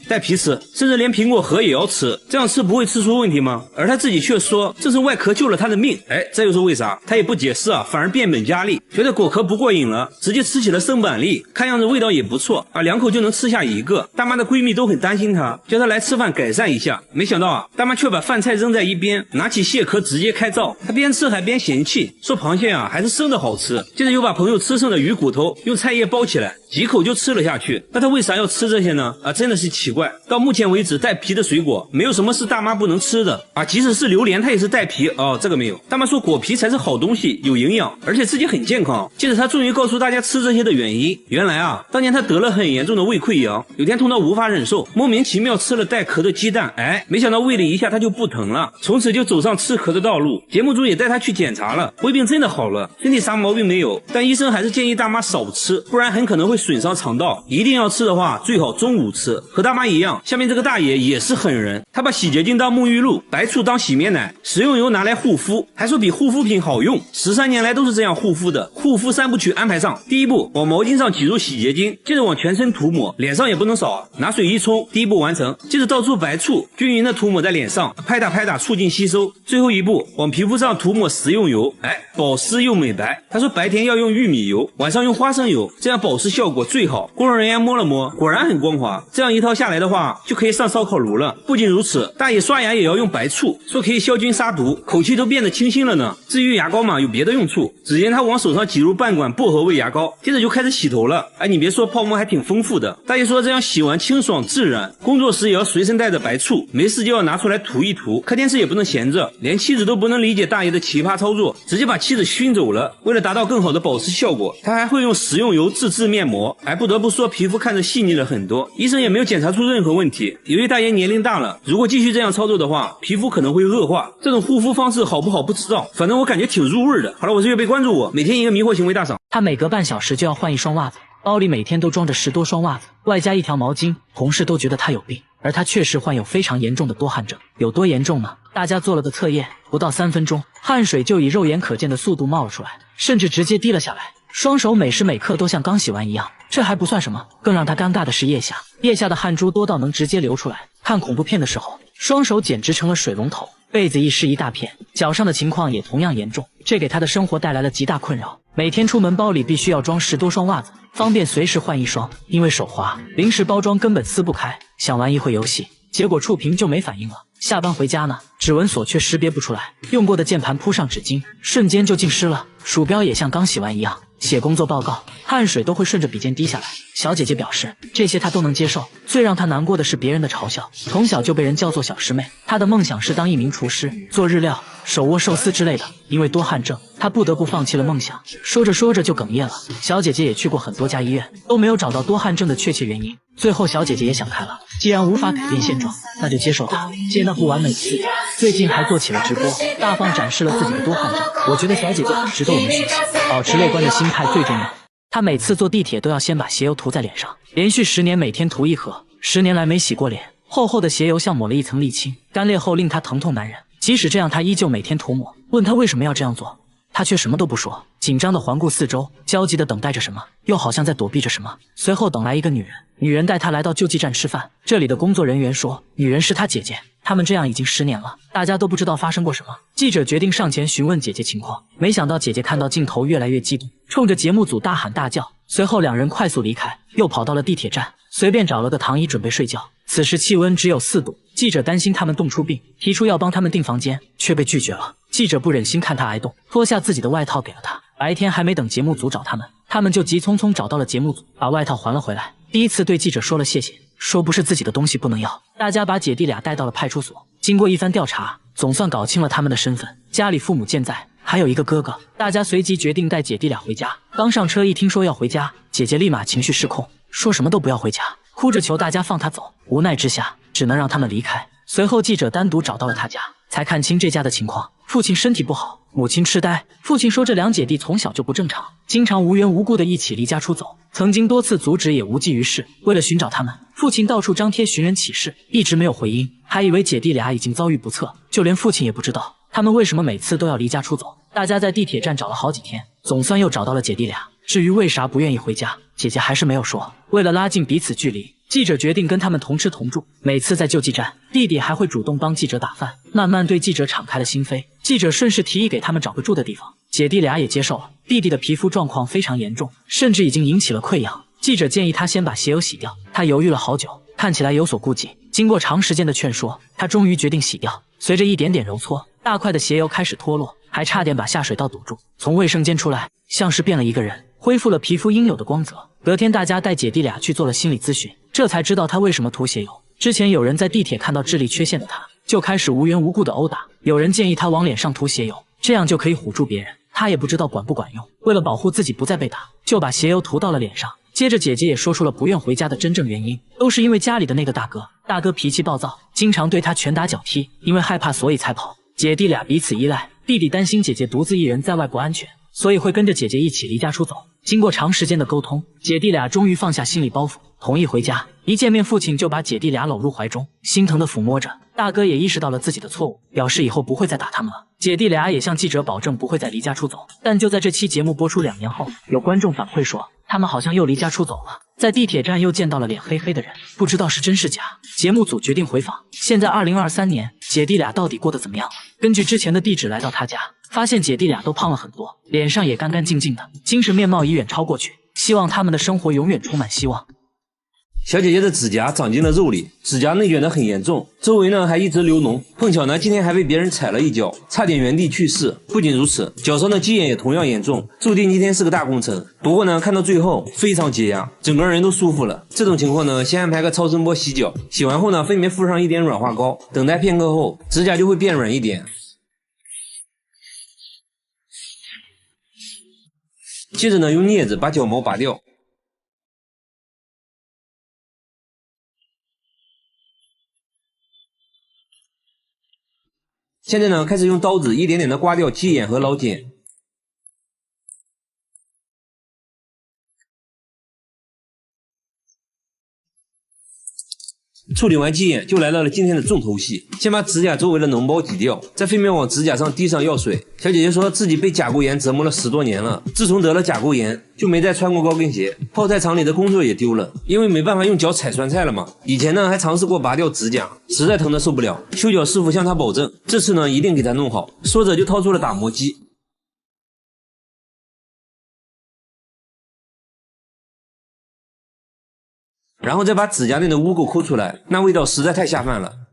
S1: 帶皮吃，甚至連蘋果核也要吃，這樣吃不會吃出問題嗎？而他自己卻說這是外殼救了他的命。這又是為啥？他也不解釋反而變本加厲，覺得果殼不過癮了，直接吃起了生板栗，看樣子味道也不錯2口就能吃下1個。大媽的閨蜜都很擔心她，叫她來吃飯改善一下。沒想到大媽卻把飯菜扔在一邊，拿起蟹殼直接開造。她邊吃還邊嫌棄，說螃蟹還是生的好吃。接着又把朋友吃剩的魚骨頭用菜葉包起來，幾口就吃了下去。那她為啥要吃這些呢？真的是奇怪。到目前為止，帶皮的水果沒有什麼是大媽不能吃的即使是榴蓮它也是帶皮這個沒有。大媽說果皮才是好東西，有營養，而且自己很健康。接着她終於告訴大家吃這些的原因。原來當年她得了很嚴重的胃潰瘍，有天痛到無法忍受，莫名其妙吃了帶殼的雞蛋，沒想到喂了一下她就不疼了，從此就走上吃殼的道路。節目組也帶她去檢查了，胃病真的好了，身體啥毛病沒有，但醫生還是建議大媽少吃，不然很可能會損傷腸道。一定要吃的話，最好中午吃。和大媽一樣，下面這個大爺也是狠人，他把洗潔精當沐浴露，白醋當洗面奶，食用油拿來護膚，還說比護膚品好用。13年來都是這樣護膚的。護膚3部曲安排上，第1步往毛巾上擠入洗潔精，接着往全身塗抹，臉上也不能少拿水一冲，第1步完成。接着倒出白醋，均匀的塗抹在臉上，拍打促進吸收。最後1步往皮膚上塗抹食用油，保濕又美白。他說白天要用玉米油，晚上用花生油，這樣保濕效果最好。工作人员摸了摸，果然很光滑。這樣一套下來的話，就可以上燒烤爐了。不僅如此，大爺刷牙也要用白醋，說可以消菌殺毒，口氣都變得清新了呢。至於牙膏嘛，有別的用處。只見他往手上擠入半管薄荷味牙膏，接着就開始洗頭了。你別說，泡沫還挺豐富的。大爺說這樣洗完清爽自然，工作時也要隨身帶着白醋，沒事就要拿出來塗一塗。看電視也不能閒着，連妻子都不能理解大爺的奇葩操作，直接把妻子熏走了。為了達到更好的保濕效果，他還會用食用油自制面膜。不得不說，皮膚看着細膩了很多。醫生也沒有檢查出任何問題。由於大爺年齡大了，如果繼續這樣操作的話，皮膚可能會惡化。這種護膚方式好不好不知道，反正我感覺挺入味的。好了，我是月貝，關注我，每天一個迷惑行為大賞。
S2: 他每隔半小時就要換一雙襪子，包裡每天都裝着10多雙襪子，外加1條毛巾。同事都覺得他有病，而他確實患有非常嚴重的多汗症。有多嚴重呢？大家做了個測驗，不到3分鐘，汗水就以肉眼可見的速度冒了出來，甚至直接滴了下來。雙手每時每刻都像剛洗完一樣。這還不算什麼，更讓他尷尬的是腋下的汗珠多到能直接流出来。看恐怖片的時候，雙手簡直成了水龍頭，被子一濕一大片。腳上的情況也同樣嚴重，這給他的生活帶來了極大困擾。每天出門包裡必須要裝10多雙襪子，方便隨時換一雙。因為手滑，臨時包裝根本撕不開。想玩一會遊戲，結果觸屏就沒反應了。下班回家呢，指紋鎖卻識別不出來，用過的鍵盤鋪上紙巾，瞬間就浸濕了。鼠標也像剛洗完一樣。寫工作報告，汗水都會順着筆尖滴下來。小姐姐表示，這些她都能接受，最讓她難過的是別人的嘲笑。從小就被人叫做小師妹，她的夢想是當一名廚師，做日料、手握壽司之類的。因為多汗症，她不得不放棄了夢想。說着說着就哽咽了。小姐姐也去過很多家醫院，都沒有找到多汗症的確切原因。最後小姐姐也想開了，既然無法改變現狀，那就接受它，接納不完美的自己。最近還做起了直播，大方展示了自己的多汗症。我覺得小姐姐很值得我們學習，保持樂觀的心態最重要。她每次坐地鐵都要先把鞋油塗在臉上，連續10年每天塗1盒，10年來沒洗過臉，厚厚的鞋油像抹了一層瀝青，乾裂後令她疼痛難忍。即使這樣，她依舊每天塗抹。問她為什麼要這樣做，她卻什麼都不說，緊張地環顧四周，焦急地等待着什麼，又好像在躲避着什麼。隨後等來一個女人，女人帶她來到救濟站吃飯，這裡的工作人員說，女人是她姐姐，他們這樣已經10年了，大家都不知道發生過什麼。記者決定上前詢問姐姐情況，沒想到姐姐看到鏡頭越來越激動，衝着節目組大喊大叫。隨後兩人快速離開，又跑到了地鐵站，隨便找了個躺椅準備睡覺。此時氣溫只有4度，記者擔心他們凍出病，提出要幫他們訂房間，卻被拒絕了。記者不忍心看他挨凍，脫下自己的外套給了他。白天還沒等節目組找他們就急匆匆找到了節目組，把外套還了回來。第一次對記者說了謝謝，說不是自己的東西不能要。大家把姐弟倆帶到了派出所，經過一番調查，總算搞清了他們的身份，家裡父母健在，還有一個哥哥。大家隨即決定帶姐弟倆回家。剛上車一聽說要回家，姐姐立馬情緒失控，說什麼都不要回家，哭着求大家放她走。無奈之下，只能讓他們離開。隨後记者單獨找到了他家，才看清這家的情況。父親身體不好，母親痴呆。父親說這兩姐弟從小就不正常，經常無缘無故的一起離家出走，曾經多次阻止也無濟於事。為了尋找他們，父親到處張貼尋人啟事，一直沒有回音，還以為姐弟倆已經遭遇不測，就連父親也不知道他們為什麼每次都要離家出走。大家在地鐵站找了好幾天，總算又找到了姐弟倆。至於為啥不願意回家，姐姐還是沒有說。為了拉近彼此距離，記者決定跟他們同吃同住。每次在救濟站，弟弟還會主動幫記者打飯，慢慢對記者敞開了心扉。記者順勢提議給他們找個住的地方，姐弟倆也接受了。弟弟的皮膚狀況非常嚴重，甚至已經引起了潰瘍。記者建議他先把鞋油洗掉，他猶豫了好久，看起來有所顧忌。經過長時間的勸說，他終於決定洗掉。隨着一點點揉搓，大塊的鞋油開始脫落，還差點把下水道堵住。從衛生間出來，像是變了一個人，恢復了皮膚應有的光澤。隔天大家帶姐弟倆去做了心理諮詢，這才知道他為什麼塗鞋油。之前有人在地鐵看到智力缺陷的他，就開始無緣無故的毆打。有人建議他往臉上塗鞋油，這樣就可以唬住別人。他也不知道管不管用，為了保護自己不再被打，就把鞋油涂到了臉上。接着姐姐也說出了不願回家的真正原因，都是因為家裡的那個大哥。大哥脾氣暴躁，經常對他拳打腳踢，因為害怕所以才跑。姐弟倆彼此依賴，弟弟擔心姐姐獨自一人在外不安全，所以會跟着姐姐一起離家出走。經過長時間的溝通，姐弟倆終於放下心理包袱，同意回家。一見面，父親就把姐弟倆摟入懷中，心疼地撫摸着。大哥也意識到了自己的錯誤，表示以後不會再打他們了。姐弟倆也向記者保證不會再離家出走。但就在這期節目播出2年後，有觀眾反饋說，他們好像又離家出走了，在地鐵站又見到了臉黑黑的人，不知道是真是假。節目組決定回訪，現在2023年，姐弟倆到底過得怎麼樣了？根據之前的地址來到他家，發現姐弟倆都胖了很多，臉上也乾乾淨淨的，精神面貌已遠超過去，希望他們的生活永遠充滿希望。
S1: 小姐姐的指甲長進了肉裡，指甲内卷得很嚴重，周圍呢還一直流膿。碰巧呢今天還被別人踩了一腳，差點原地去世。不僅如此，腳上的鸡眼也同樣嚴重，注定今天是個大工程。不過呢看到最後非常解壓，整個人都舒服了。这種情況呢先安排個超聲波洗腳，洗完後呢分別敷上一點軟化膏，等待片刻後指甲就會變軟一點。接着呢用鑷子把腳毛拔掉。現在呢，開始用刀子一點點的刮掉雞眼和老繭。處理完雞眼，就來到了今天的重頭戲。先把指甲周圍的膿包擠掉，再分別往指甲上滴上藥水。小姐姐說自己被甲沟炎折磨了10多年了，自從得了甲沟炎，就沒再穿過高跟鞋，泡菜廠裡的工作也丟了，因為沒辦法用腳踩酸菜了嘛。以前呢還嘗試過拔掉指甲，實在疼得受不了。修腳師傅向她保證，這次呢一定給她弄好。說着就掏出了打磨機。然後再把指甲內的污垢摳出來，那味道實在太下飯了。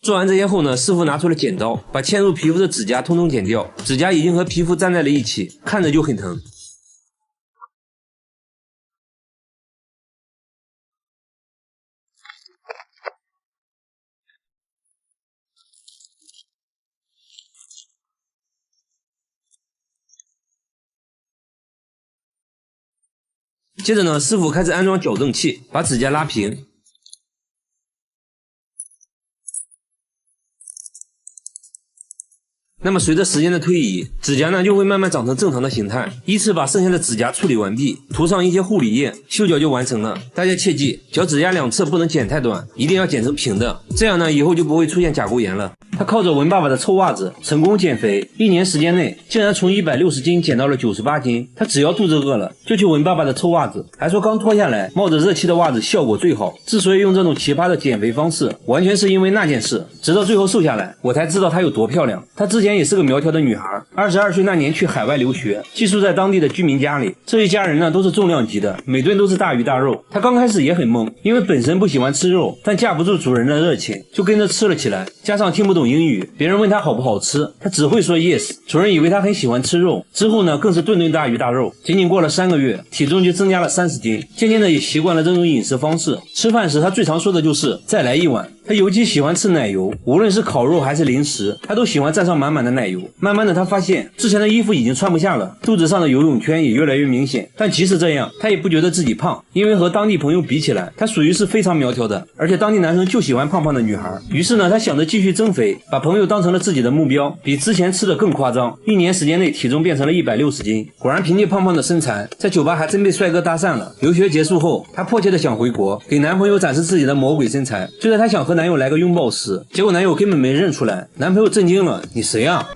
S1: 做完這些後呢，師傅拿出了剪刀，把嵌入皮膚的指甲通通剪掉。指甲已經和皮膚粘在了一起，看着就很疼。接着呢，師傅開始安裝矯正器，把指甲拉平。那麼隨着時間的推移，指甲呢就會慢慢長成正常的形態。依次把剩下的指甲處理完畢，塗上一些護理液，修腳就完成了。大家切記，腳趾甲兩側不能剪太短，一定要剪成平的，這樣呢以後就不會出現甲溝炎了。他靠着文爸爸的臭襪子成功減肥，1年時間內竟然從160斤減到了98斤。他只要肚子餓了就去聞爸爸的臭襪子，還說剛脫下來冒着熱氣的襪子效果最好。之所以用這種奇葩的減肥方式，完全是因為那件事，直到最後瘦下來，我才知道她有多漂亮。她之前也是個苗條的女孩，22歲那年去海外留學，寄宿在當地的居民家裡。這一家人呢都是重量級的，每頓都是大魚大肉。她剛開始也很懵，因為本身不喜歡吃肉，但架不住主人的熱情，就跟着吃了起來。加上聽不懂英語，別人問她好不好吃，她只會說 yes。主人以為她很喜歡吃肉，之後呢更是頓頓大魚大肉。僅僅過了3個月，體重就增加了30斤，漸漸的也習慣了這種飲食方式。吃飯時她最常說的就是再來一碗。她尤其喜歡吃奶油，無論是烤肉還是零食，她都喜歡蘸上滿滿的奶油。慢慢的她發現之前的衣服已經穿不下了，肚子上的游泳圈也越來越明顯。但即使這樣，她也不覺得自己胖，因為和當地朋友比起來，她屬於是非常苗條的，而且當地男生就喜歡胖胖的女孩。於是呢，她想着繼續增肥，把朋友當成了自己的目標，比之前吃的更誇張。1年時間內體重變成了160斤。果然憑借胖胖的身材，在酒吧還真被帥哥搭訕了。留學結束後，她迫切的想回國，給男朋友展示自己的魔鬼身材。就在她想和男友來個擁抱時，結果男友根本沒認出來。男朋友震驚了，你誰啊？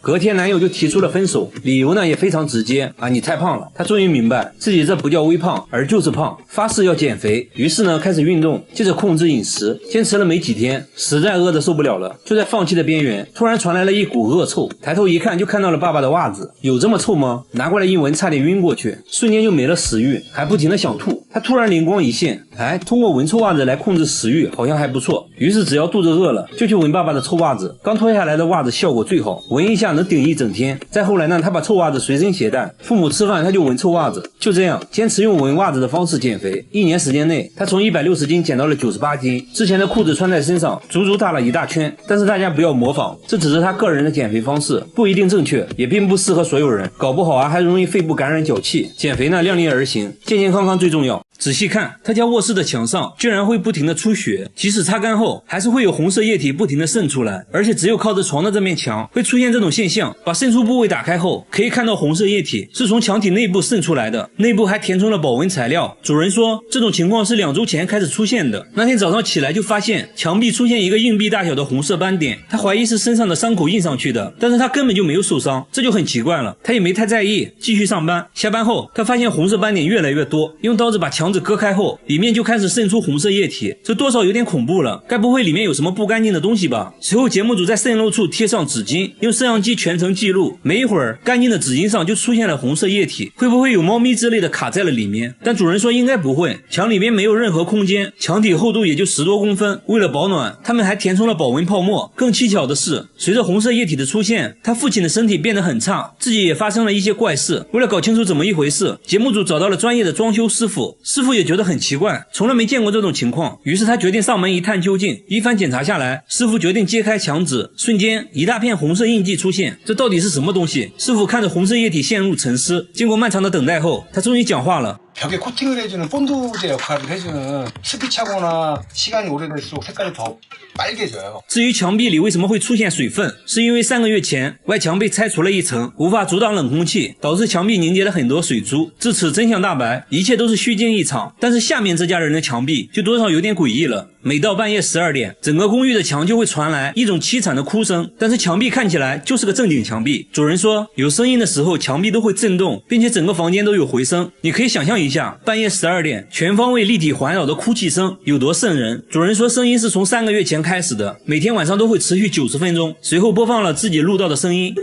S1: 隔天男友就提出了分手，理由呢也非常直接啊，你太胖了。他終於明白自己這不叫微胖，而就是胖，發誓要減肥。於是呢開始運動，接着控制飲食，堅持了沒幾天，實在餓得受不了了，就在放棄的邊緣，突然傳來了一股惡臭。抬頭一看，就看到了爸爸的襪子。有這麼臭嗎？拿過來一聞，差點暈過去，瞬間就沒了食慾，還不停的想吐。他突然靈光一現，通過聞臭襪子來控制食慾好像還不錯。於是只要肚子餓了就去聞爸爸的臭襪子，剛脫下來的襪子效果最好，聞一下能頂一整天。再後來呢，他把臭襪子隨身攜帶，父母吃飯他就聞臭襪子。就這樣堅持用聞襪子的方式減肥，1年時間內他從160斤減到了98斤。之前的褲子穿在身上足足大了一大圈。但是大家不要模仿，這只是他個人的減肥方式，不一定正確，也並不適合所有人，搞不好啊還容易肺部感染腳氣。減肥呢量力而行，健健康康最重要。仔細看，他家臥室的牆上居然會不停的出血，即使擦乾後還是會有紅色液體不停的滲出來，而且只有靠着床的這面牆會出現這種現象。把滲出部位打開後，可以看到紅色液體是從牆體內部滲出來的，內部還填充了保溫材料。主人說這種情況是2周前開始出現的。那天早上起來就發現牆壁出現一個硬幣大小的紅色斑點，他懷疑是身上的傷口印上去的，但是他根本就沒有受傷，這就很奇怪了。他也沒太在意，繼續上班。下班後他發現紅色斑點越來越多，用刀子把牆紙割開後，裡面就開始滲出紅色液體，這多少有點恐怖了，該不會裡面有什麼不乾淨的東西吧？隨後節目組在滲漏處貼上紙巾，用攝像機全程記錄，沒一會兒乾淨的紙巾上就出現了紅色液體，會不會有貓咪之類的卡在了裡面？但主人說應該不會，牆裡面沒有任何空間，牆體厚度也就10多公分。為了保暖，他們還填充了保溫泡沫。更蹊蹺的是，隨着紅色液體的出現，他父親的身體變得很差，自己也發生了一些怪事。為了搞清楚怎麼一回事，節目組找到了專業的裝修師傅，師傅也覺得很奇怪，從來沒見過這種情況，於是他決定上門一探究竟。一番檢查下來，師傅決定揭開牆紙，瞬間一大片紅色印記出現，這到底是什麼東西？師傅看着紅色液體陷入沉思，經過漫長的等待後，他終於講話了。
S3: 벽에 코팅을 해주는 본드제 역할을 해주는 습기 차거나 시간이 오래될수록 색깔이 더 빨개져요.
S1: 至於牆壁裡為什麼會出現水分，是因為3個月前外牆被拆除了一層，無法阻擋冷空氣，導致牆壁凝結了很多水珠。至此真相大白，一切都是虛驚一場。但是下面這家人的牆壁就多少有點詭異了。每到半夜12點，整個公寓的牆就會傳來一種淒慘的哭聲，但是牆壁看起來就是個正經牆壁。主人說，有聲音的時候牆壁都會震動，並且整個房間都有回聲。你可以想象一下，半夜12點，全方位立體環繞的哭泣聲有多瘆人。主人說，聲音是從3個月前開始的，每天晚上都會持續90分鐘。隨後播放了自己錄到的聲音。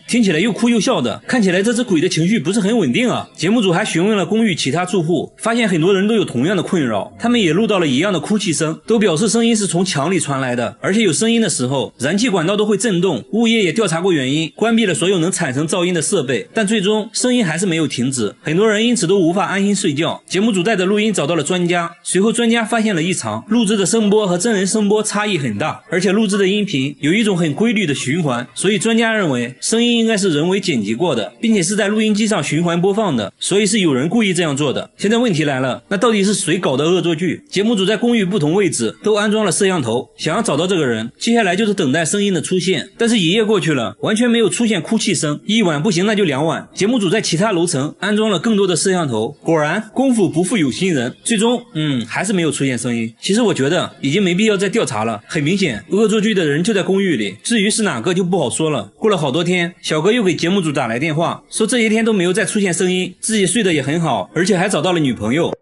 S1: 聽起來又哭又笑的，看起來這隻鬼的情緒不是很穩定啊。節目組還詢問了公寓其他住戶，發現很多人都有同樣的困擾，他們也錄到了一樣的哭泣聲，都表示聲音是從牆裡傳來的，而且有聲音的時候，燃氣管道都會震動。物業也調查過原因，關閉了所有能產生噪音的設備，但最終聲音還是沒有停止，很多人因此都無法安心睡覺。節目組帶着錄音找到了專家，隨後專家發現了異常，錄制的聲波和真人聲波差異很大，而且錄制的音頻有一種很規律的循環，所以專家認為聲音應該是人為剪輯過的，並且是在錄音機上循環播放的，所以是有人故意這樣做的。現在問題來了，那到底是誰搞的惡作劇？節目組在公寓不同位置都安裝了攝像頭，想要找到這個人，接下來就是等待聲音的出現。但是一夜過去了，完全沒有出現哭泣聲，一晚不行那就2晚。節目組在其他樓層安裝了更多的攝像頭，果然功夫不負有心人，最終還是沒有出現聲音。其實我覺得已經沒必要再調查了，很明顯惡作劇的人就在公寓裡，至於是哪個就不好說了。過了好多天，小哥又給節目組打來電話，說這些天都沒有再出現声音，自己睡得也很好，而且還找到了女朋友。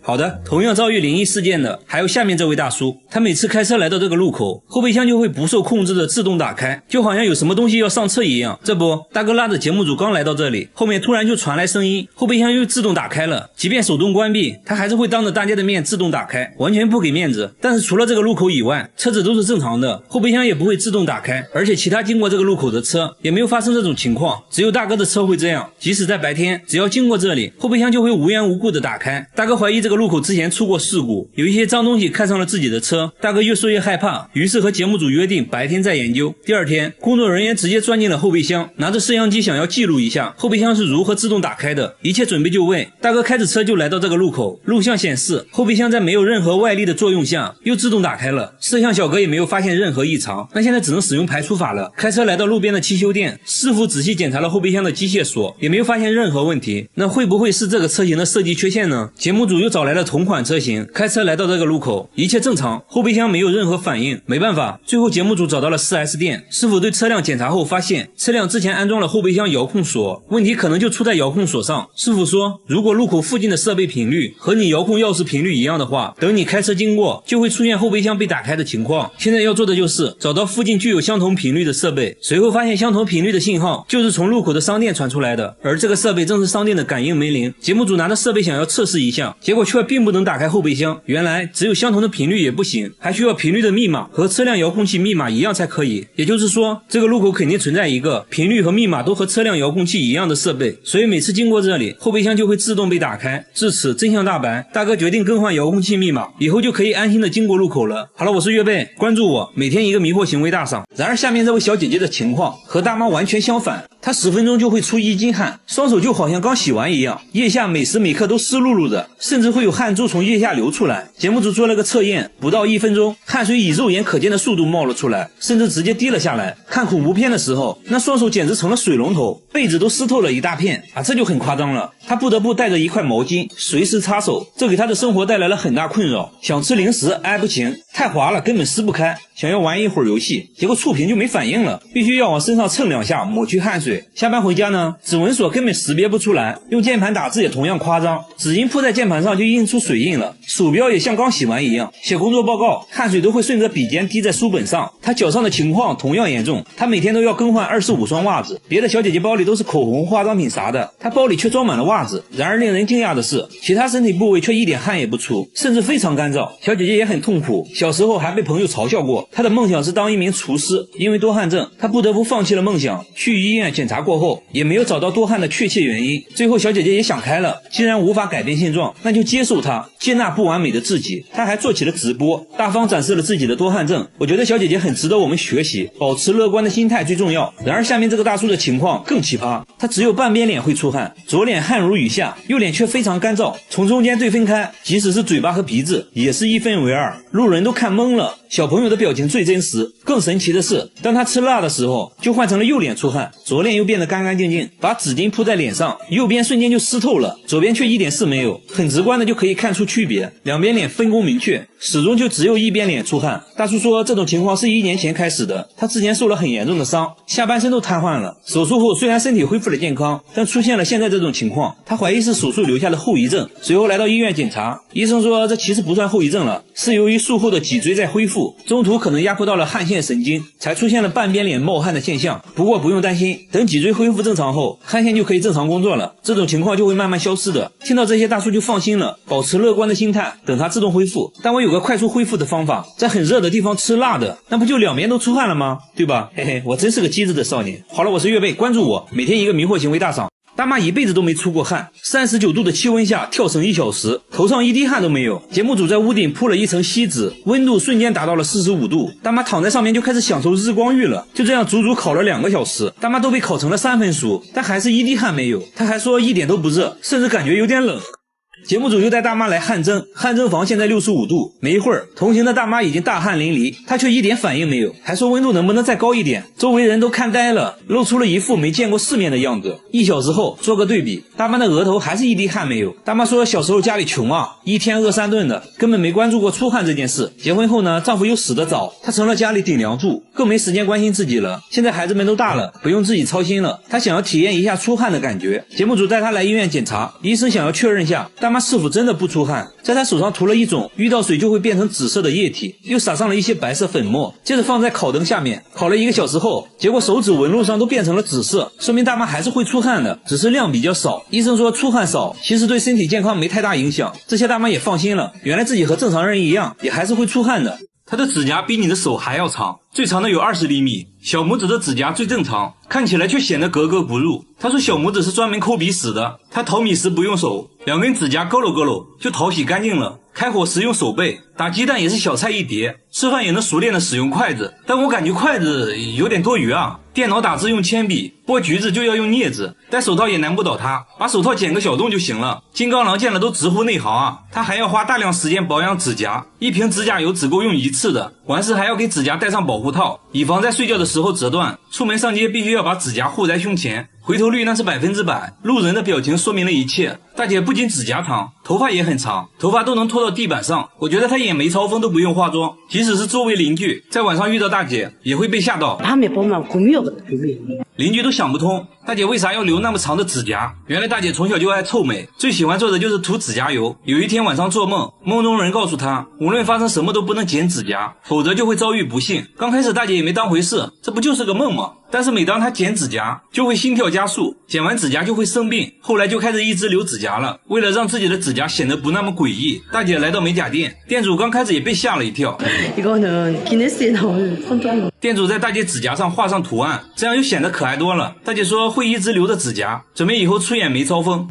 S1: 好的。同樣遭遇灵異事件的還有下面這位大叔，他每次開車來到這個路口，後備箱就會不受控制的自動打開，就好像有什麼東西要上車一樣。這不，大哥拉着節目組剛來到這裡，後面突然就傳來聲音，後備箱又自動打開了，即便手动關閉，他還是會當着大家的面自動打開，完全不給面子。但是除了這個路口以外，車子都是正常的，後備箱也不會自動打開，而且其他經過這個路口的車也沒有發生這種情況，只有大哥的車會這樣。即使在白天，只要經過這裡，後備箱就會無缘無故的打開。大哥懷疑這個路口之前出過事故，有一些髒東西看上了自己的車，大哥越說越害怕，於是和節目組約定白天再研究。第二天，工作人員直接鑽進了後備箱，拿着攝像機想要記錄一下後備箱是如何自動打開的，一切準備就位。大哥開着車就來到这個路口，錄像顯示後備箱在沒有任何外力的作用下又自動打開了，攝像小哥也沒有發現任何異常，那現在只能使用排除法了。開車來到路邊的汽修店，師傅仔細檢查了後備箱的機械鎖，也沒有發現任何問題，那會不會是這個車型的設計缺陷呢？節目組又找來了同款車型，開車來到這個路口，一切正常，後備箱沒有任何反應。沒辦法，最後節目組找到了 4S 店，師傅對車輛檢查後發現車輛之前安裝了後備箱遙控鎖，問題可能就出在遙控鎖上。師傅說，如果路口附近的設備頻率和你遙控鑰匙頻率一樣的話，等你開車經過就會出現後備箱被打開的情況。現在要做的就是找到附近具有相同頻率的設備，隨後發現相同頻率的信號就是從路口的商店傳出來的，而這個設備正是商店的感應門鈴。節目組拿着設備想要測試一下，結果卻並不能打開後備箱，原來只有相同的頻率也不行，還需要頻率的密碼和車輛遙控器密碼一樣才可以。也就是說，這個路口肯定存在一個頻率和密碼都和車輛遙控器一樣的設備，所以每次經過這裡，後備箱就會自動被打開。至此真相大白，大哥決定更換遙控器密碼，以後就可以安心的經過路口了。好了，我是月貝，關注我，每天一個迷惑行為大賞。然而下面這位小姐姐的情況和大媽完全相反，她10分鐘就會出1斤汗，雙手就好像剛洗完一樣，腋下每時每刻都濕漉漉的，甚至會有汗珠從腋下流出來。節目組做了個測驗，不到1分鐘，汗水以肉眼可見的速度冒了出來，甚至直接滴了下來。看恐怖片的時候，那雙手簡直成了水龍頭，被子都濕透了一大片啊，這就很誇張了。他不得不帶着一塊毛巾隨時擦手，這給他的生活帶來了很大困擾。想吃零食挨不情，太滑了根本撕不開，想要玩一會兒遊戲，結果觸屏就沒反應了，必須要往身上蹭2下抹去汗水。下班回家呢，指紋鎖根本識別不出來，用鍵盤打字也同樣誇張，指印鋪在鍵盤上就印出水印了，鼠標也像剛洗完一樣，寫工作報告汗水都會順着筆尖滴在書本上。他腳上的情況同樣嚴重，他每天都要更換25雙襪子，別的小姐姐包裡都是口紅化妝品啥的，他包裡卻裝滿了襪子。然而令人驚訝的是，其他身體部位卻一點汗也不出，甚至非常乾燥。小姐姐也很痛苦，小時候還被朋友嘲笑過，她的夢想是當一名廚師，因為多汗症她不得不放棄了夢想。去醫院檢查過後也沒有找到多汗的確切原因，最後小姐姐也想開了，既然無法改變現狀，那就接受它，接納不完美的自己。她還做起了直播，大方展示了自己的多汗症。我覺得小姐姐很值得我們學習，保持樂觀的心態最重要。然而下面這個大叔的情況更奇葩，他只有半邊臉會出汗，左臉汗如雨下，右臉卻非常乾燥，從中間对分開，即使是嘴巴和鼻子也是一分為二，路人都看懵了。小朋友的表情最真實，更神奇的是，當他吃辣的時候就換成了右臉出汗，左臉又變得干干淨淨，把紙巾鋪在臉上，右邊瞬間就濕透了，左邊卻一點事沒有，很直觀的就可以看出區別，兩邊臉分工明確，始終就只有一邊臉出汗。大叔說這種情況是1年前開始的，他之前受了很嚴重的傷，下半身都癱瘓了，手術後雖然身體恢復了健康，但出現了現在這種情況，他懷疑是手術留下的後遺症，隨後來到醫院檢查，醫生說這其實不算後遺症了，是由於術後的脊椎在恢復，中途可能壓迫到了汗腺神經，才出現了半邊臉冒汗的現象。不過不用擔心，等脊椎恢復正常後，汗腺就可以正常工作了，这種情況就會慢慢消失的。聽到這些大叔就放心了，保持樂觀的心態，等它自動恢復。但我有個快速恢復的方法，在很熱的地方吃辣的，那不就兩邊都出汗了嗎？對吧？嘿嘿，我真是個機智的少年。好了，我是月貝，關注我，每天一個迷惑行為大賞。大媽一輩子都沒出過汗，39度的氣溫下跳繩1小時，頭上一滴汗都沒有。節目組在屋頂鋪了一層錫紙，溫度瞬間達到了45度，大媽躺在上面就開始享受日光浴了。就這樣足足烤了2個小時，大媽都被烤成了3分熟，但還是一滴汗沒有。她還說一點都不熱，甚至感覺有點冷。節目組就帶大媽來汗蒸，汗蒸房現在65度，沒一會兒，同行的大媽已經大汗淋漓，她卻一點反應沒有，還說溫度能不能再高一點。周圍人都看呆了，露出了一副沒見過世面的樣子。1小時後做個對比，大媽的額頭還是一滴汗沒有。大媽說小時候家裡窮啊，一天餓3頓的，根本沒關注過出汗這件事。結婚後呢，丈夫又死得早，她成了家裡頂梁柱，更沒時間關心自己了。現在孩子們都大了，不用自己操心了，她想要體驗一下出汗的感覺。節目組帶她來醫院檢查，醫生想要確認下大媽是否真的不出汗，在她手上塗了一種遇到水就會變成紫色的液體，又撒上了一些白色粉末，接着放在烤燈下面烤了1個小時後，結果手指紋路上都變成了紫色，說明大媽還是會出汗的，只是量比較少。醫生說出汗少其實對身體健康沒太大影響，這些大媽也放心了，原來自己和正常人一樣，也還是會出汗的。她的指甲比你的手還要長，最長的有20厘米，小拇指的指甲最正常，看起來卻顯得格格不入。她說小拇指是專門摳鼻屎的，她淘米時不用手，2根指甲勾摟勾摟就淘洗乾淨了。開火時用手背，打雞蛋也是小菜一碟，吃飯也能熟練的使用筷子，但我感覺筷子有點多余啊。電腦打字用鉛筆，剝橘子就要用鑷子，戴手套也難不倒他，把手套剪個小洞就行了。金剛狼見了都直呼內行啊。他還要花大量時間保養指甲，一瓶指甲油只夠用1次的，完事還要給指甲戴上保護套，以防在睡覺的時候折斷。出門上街必須要把指甲護在胸前，回頭率那是100%，路人的表情說明了一切。大姐不僅指甲長，頭髮也很長，頭髮都能拖到地板上。我覺得她演梅超風都不用化妝，即使是周圍鄰居在晚上遇到大姐也會被嚇到。鄰居都想不通大姐為啥要留那麼長的指甲，原來大姐從小就愛臭美，最喜歡做的就是塗指甲油。有一天晚上做夢，夢中人告訴她無論發生什麼都不能剪指甲，否則就會遭遇不幸。剛開始大姐也沒當回事，這不就是個夢嗎？但是每當她剪指甲就會心跳加速，剪完指甲就會生病，後來就開始一直留指甲了。為了讓自己的指甲顯得不那麼詭異，大姐來到美甲店，店主剛開始也被嚇了一跳。店主在大姐指甲上畫上圖案，這樣又顯得可愛多了。大姐說會一直留着指甲，準備以後出演梅超風。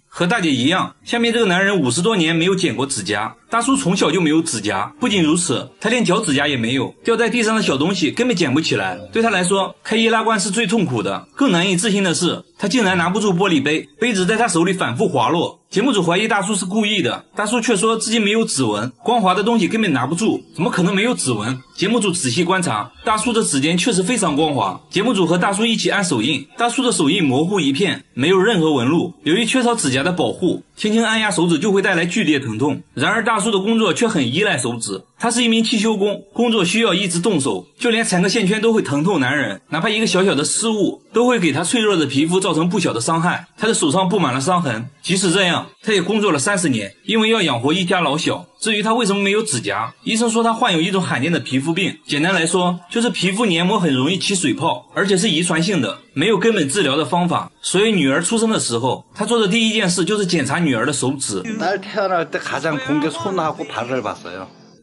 S1: 和大姐一樣，下面這個男人50多年沒有剪過指甲。大叔從小就沒有指甲，不僅如此，他連腳指甲也沒有，掉在地上的小東西根本撿不起來。對他來說，開易拉罐是最痛苦的。更難以置信的是，他竟然拿不住玻璃杯，杯子在他手裡反復滑落。節目組懷疑大叔是故意的，大叔卻說自己沒有指紋，光滑的東西根本拿不住，怎麼可能沒有指紋？節目組仔細觀察，大叔的指尖確實非常光滑。節目組和大叔一起按手印，大叔的手印模糊一片，沒有任何紋路。由於缺少指甲的保護，輕輕按壓手指就會帶來劇烈疼痛。然而大叔的工作卻很依賴手指，他是一名汽修工，工作需要一直動手，就連纏個線圈都會疼痛難忍，哪怕一個小小的失誤都會給他脆弱的皮膚造成不小的傷害。他的手上布滿了傷痕，即使這樣，他也工作了30年，因為要養活一家老小。至於他為什麼沒有指甲，醫生說他患有一種罕見的皮膚病，簡單來說就是皮膚黏膜很容易起水泡，而且是遺傳性的，沒有根本治療的方法。所以女兒出生的時候，他做的第一件事就是檢查女兒的手指。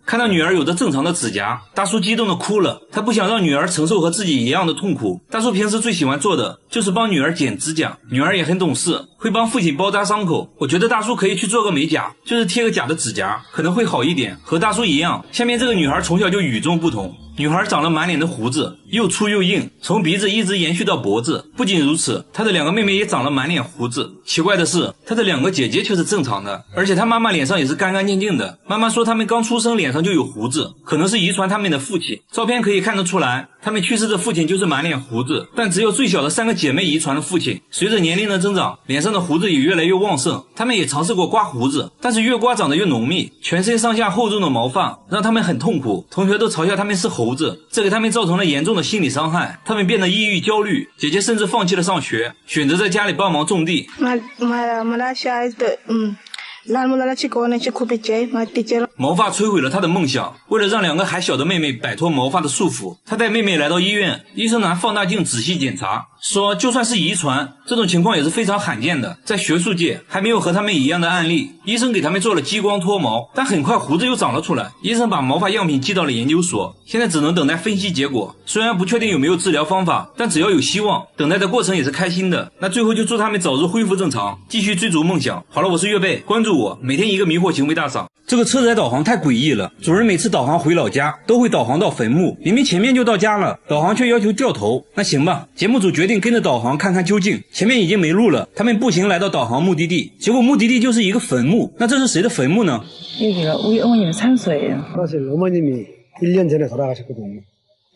S1: 看到女兒有着正常的指甲，大叔激動的哭了。他不想讓女兒承受和自己一樣的痛苦。大叔平時最喜歡做的就是幫女兒剪指甲，女兒也很懂事，會幫父親包紮傷口。我覺得大叔可以去做個美甲，就是貼個假的指甲，可能會好一點。和大叔一樣，下面這個女孩從小就與眾不同。女孩長了滿臉的鬍子，又粗又硬，從鼻子一直延續到脖子。不僅如此，她的2個妹妹也長了滿臉鬍子。奇怪的是，她的2個姐姐卻是正常的，而且她媽媽臉上也是乾乾淨淨的。媽媽說她們剛出生臉上就有鬍子，可能是遺傳他們的父親。照片可以看得出來，他們去世的父親就是滿臉鬍子，但只有最小的3個姐妹遺傳了父親。隨着年齡的增長，臉上的鬍子也越來越旺盛。他們也嘗試過刮鬍子，但是越刮長得越濃密，全身上下厚重的毛髮讓他們很痛苦。同學都嘲笑他們是猴子，這給他們造成了嚴重的心理傷害，他們變得抑鬱焦慮。姐姐甚至放棄了上學，選擇在家裡幫忙種地。毛髮摧毀了他的夢想。為了讓2個還小的妹妹擺脫毛髮的束縛，他帶妹妹來到醫院，醫生拿放大鏡仔細檢查，說就算是遺傳，這種情況也是非常罕見的，在學術界還沒有和他們一樣的案例。醫生給他們做了激光脫毛，但很快鬍子又長了出來。醫生把毛髮樣品寄到了研究所，現在只能等待分析結果。雖然不確定有沒有治療方法，但只要有希望，等待的過程也是開心的。那最後就祝他們早日恢復正常，繼續追逐夢想。好了，我是月貝，關注我，每天一個迷惑行為大賞。這個車載導航太詭異了，主人每次導航回老家都會導航到墳墓，明明前面就到家了，導航卻要求掉頭。那行吧，節目組決定跟着導航看看究竟。前面已經沒路了，他們步行來到導航目的地，結果目的地就是一個墳墓。那這是誰的墳墓呢？
S4: 여기가 우리 어머님의 산소예요.
S3: 사실 어머님이 1년 전에 돌아가셨거든요.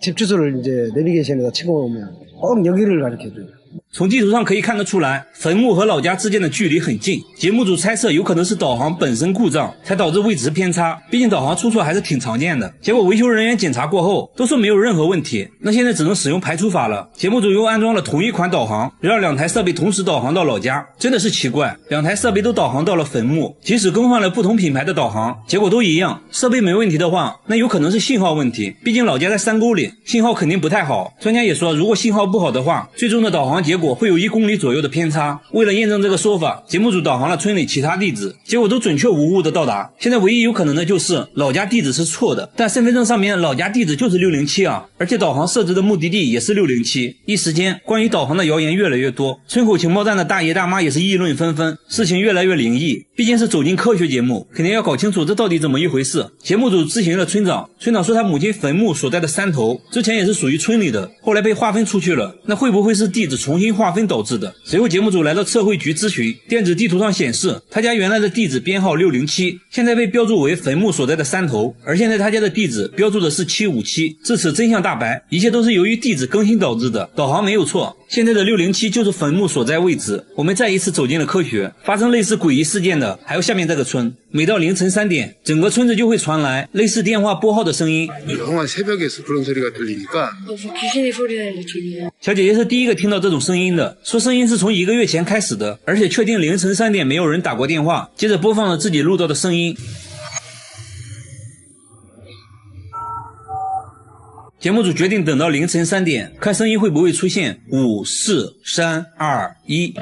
S3: 집 주소를 이제 내비게이션에다 찍어오면 꼭 여기를 가르쳐줘요.
S1: 从地图上可以看得出来，坟墓和老家之間的距離很近。節目組猜測有可能是導航本身故障，才導致位置偏差。畢竟導航出錯還是挺常見的。結果維修人員檢查過後，都說沒有任何問題。那現在只能使用排除法了。節目組又安裝了同一款導航，讓兩台設備同時導航到老家。真的是奇怪，兩台設備都導航到了墳墓，即使更換了不同品牌的導航，結果都一樣。設備沒問題的話，那有可能是信號問題。畢竟老家在山溝裡，信號肯定不太好。專家也說，如果信號不好的話，最終的導航結果會有1公里左右的偏差。為了驗證這個說法，節目組導航了村裡其他地址，結果都準確無誤的到達。現在唯一有可能的就是老家地址是錯的，但身份證上面老家地址就是607啊，而且導航設置的目的地也是607。一時間，關於導航的謠言越來越多，村口情報站的大爺大媽也是議論紛紛，事情越來越靈異。畢竟是走進科學節目，肯定要搞清楚這到底怎麼一回事。節目組諮詢了村長，村長說他母親墳墓所在的山頭之前也是屬於村裡的，後來被劃分出去了，那會不會是地址重新劃分導致的？隨後節目組來到測繪局諮詢，電子地圖上顯示他家原來的地址編號607，現在被標注為墳墓所在的山頭，而現在他家的地址標注的是757。至此真相大白，一切都是由於地址更新導致的，導航沒有錯，現在的607就是墳墓所在位置。我們再一次走進了科學。發生類似詭異事件的還有下面這個村，每到凌晨3點，整個村子就會傳來類似電話撥號的聲音。小姐姐是第一個聽到這種聲音的，說聲音是從1個月前開始的，而且確定凌晨3點沒有人打過電話，接着播放了自己錄到的聲音。節目組決定等到凌晨3點，看聲音會不會出現5、4、3、2、1。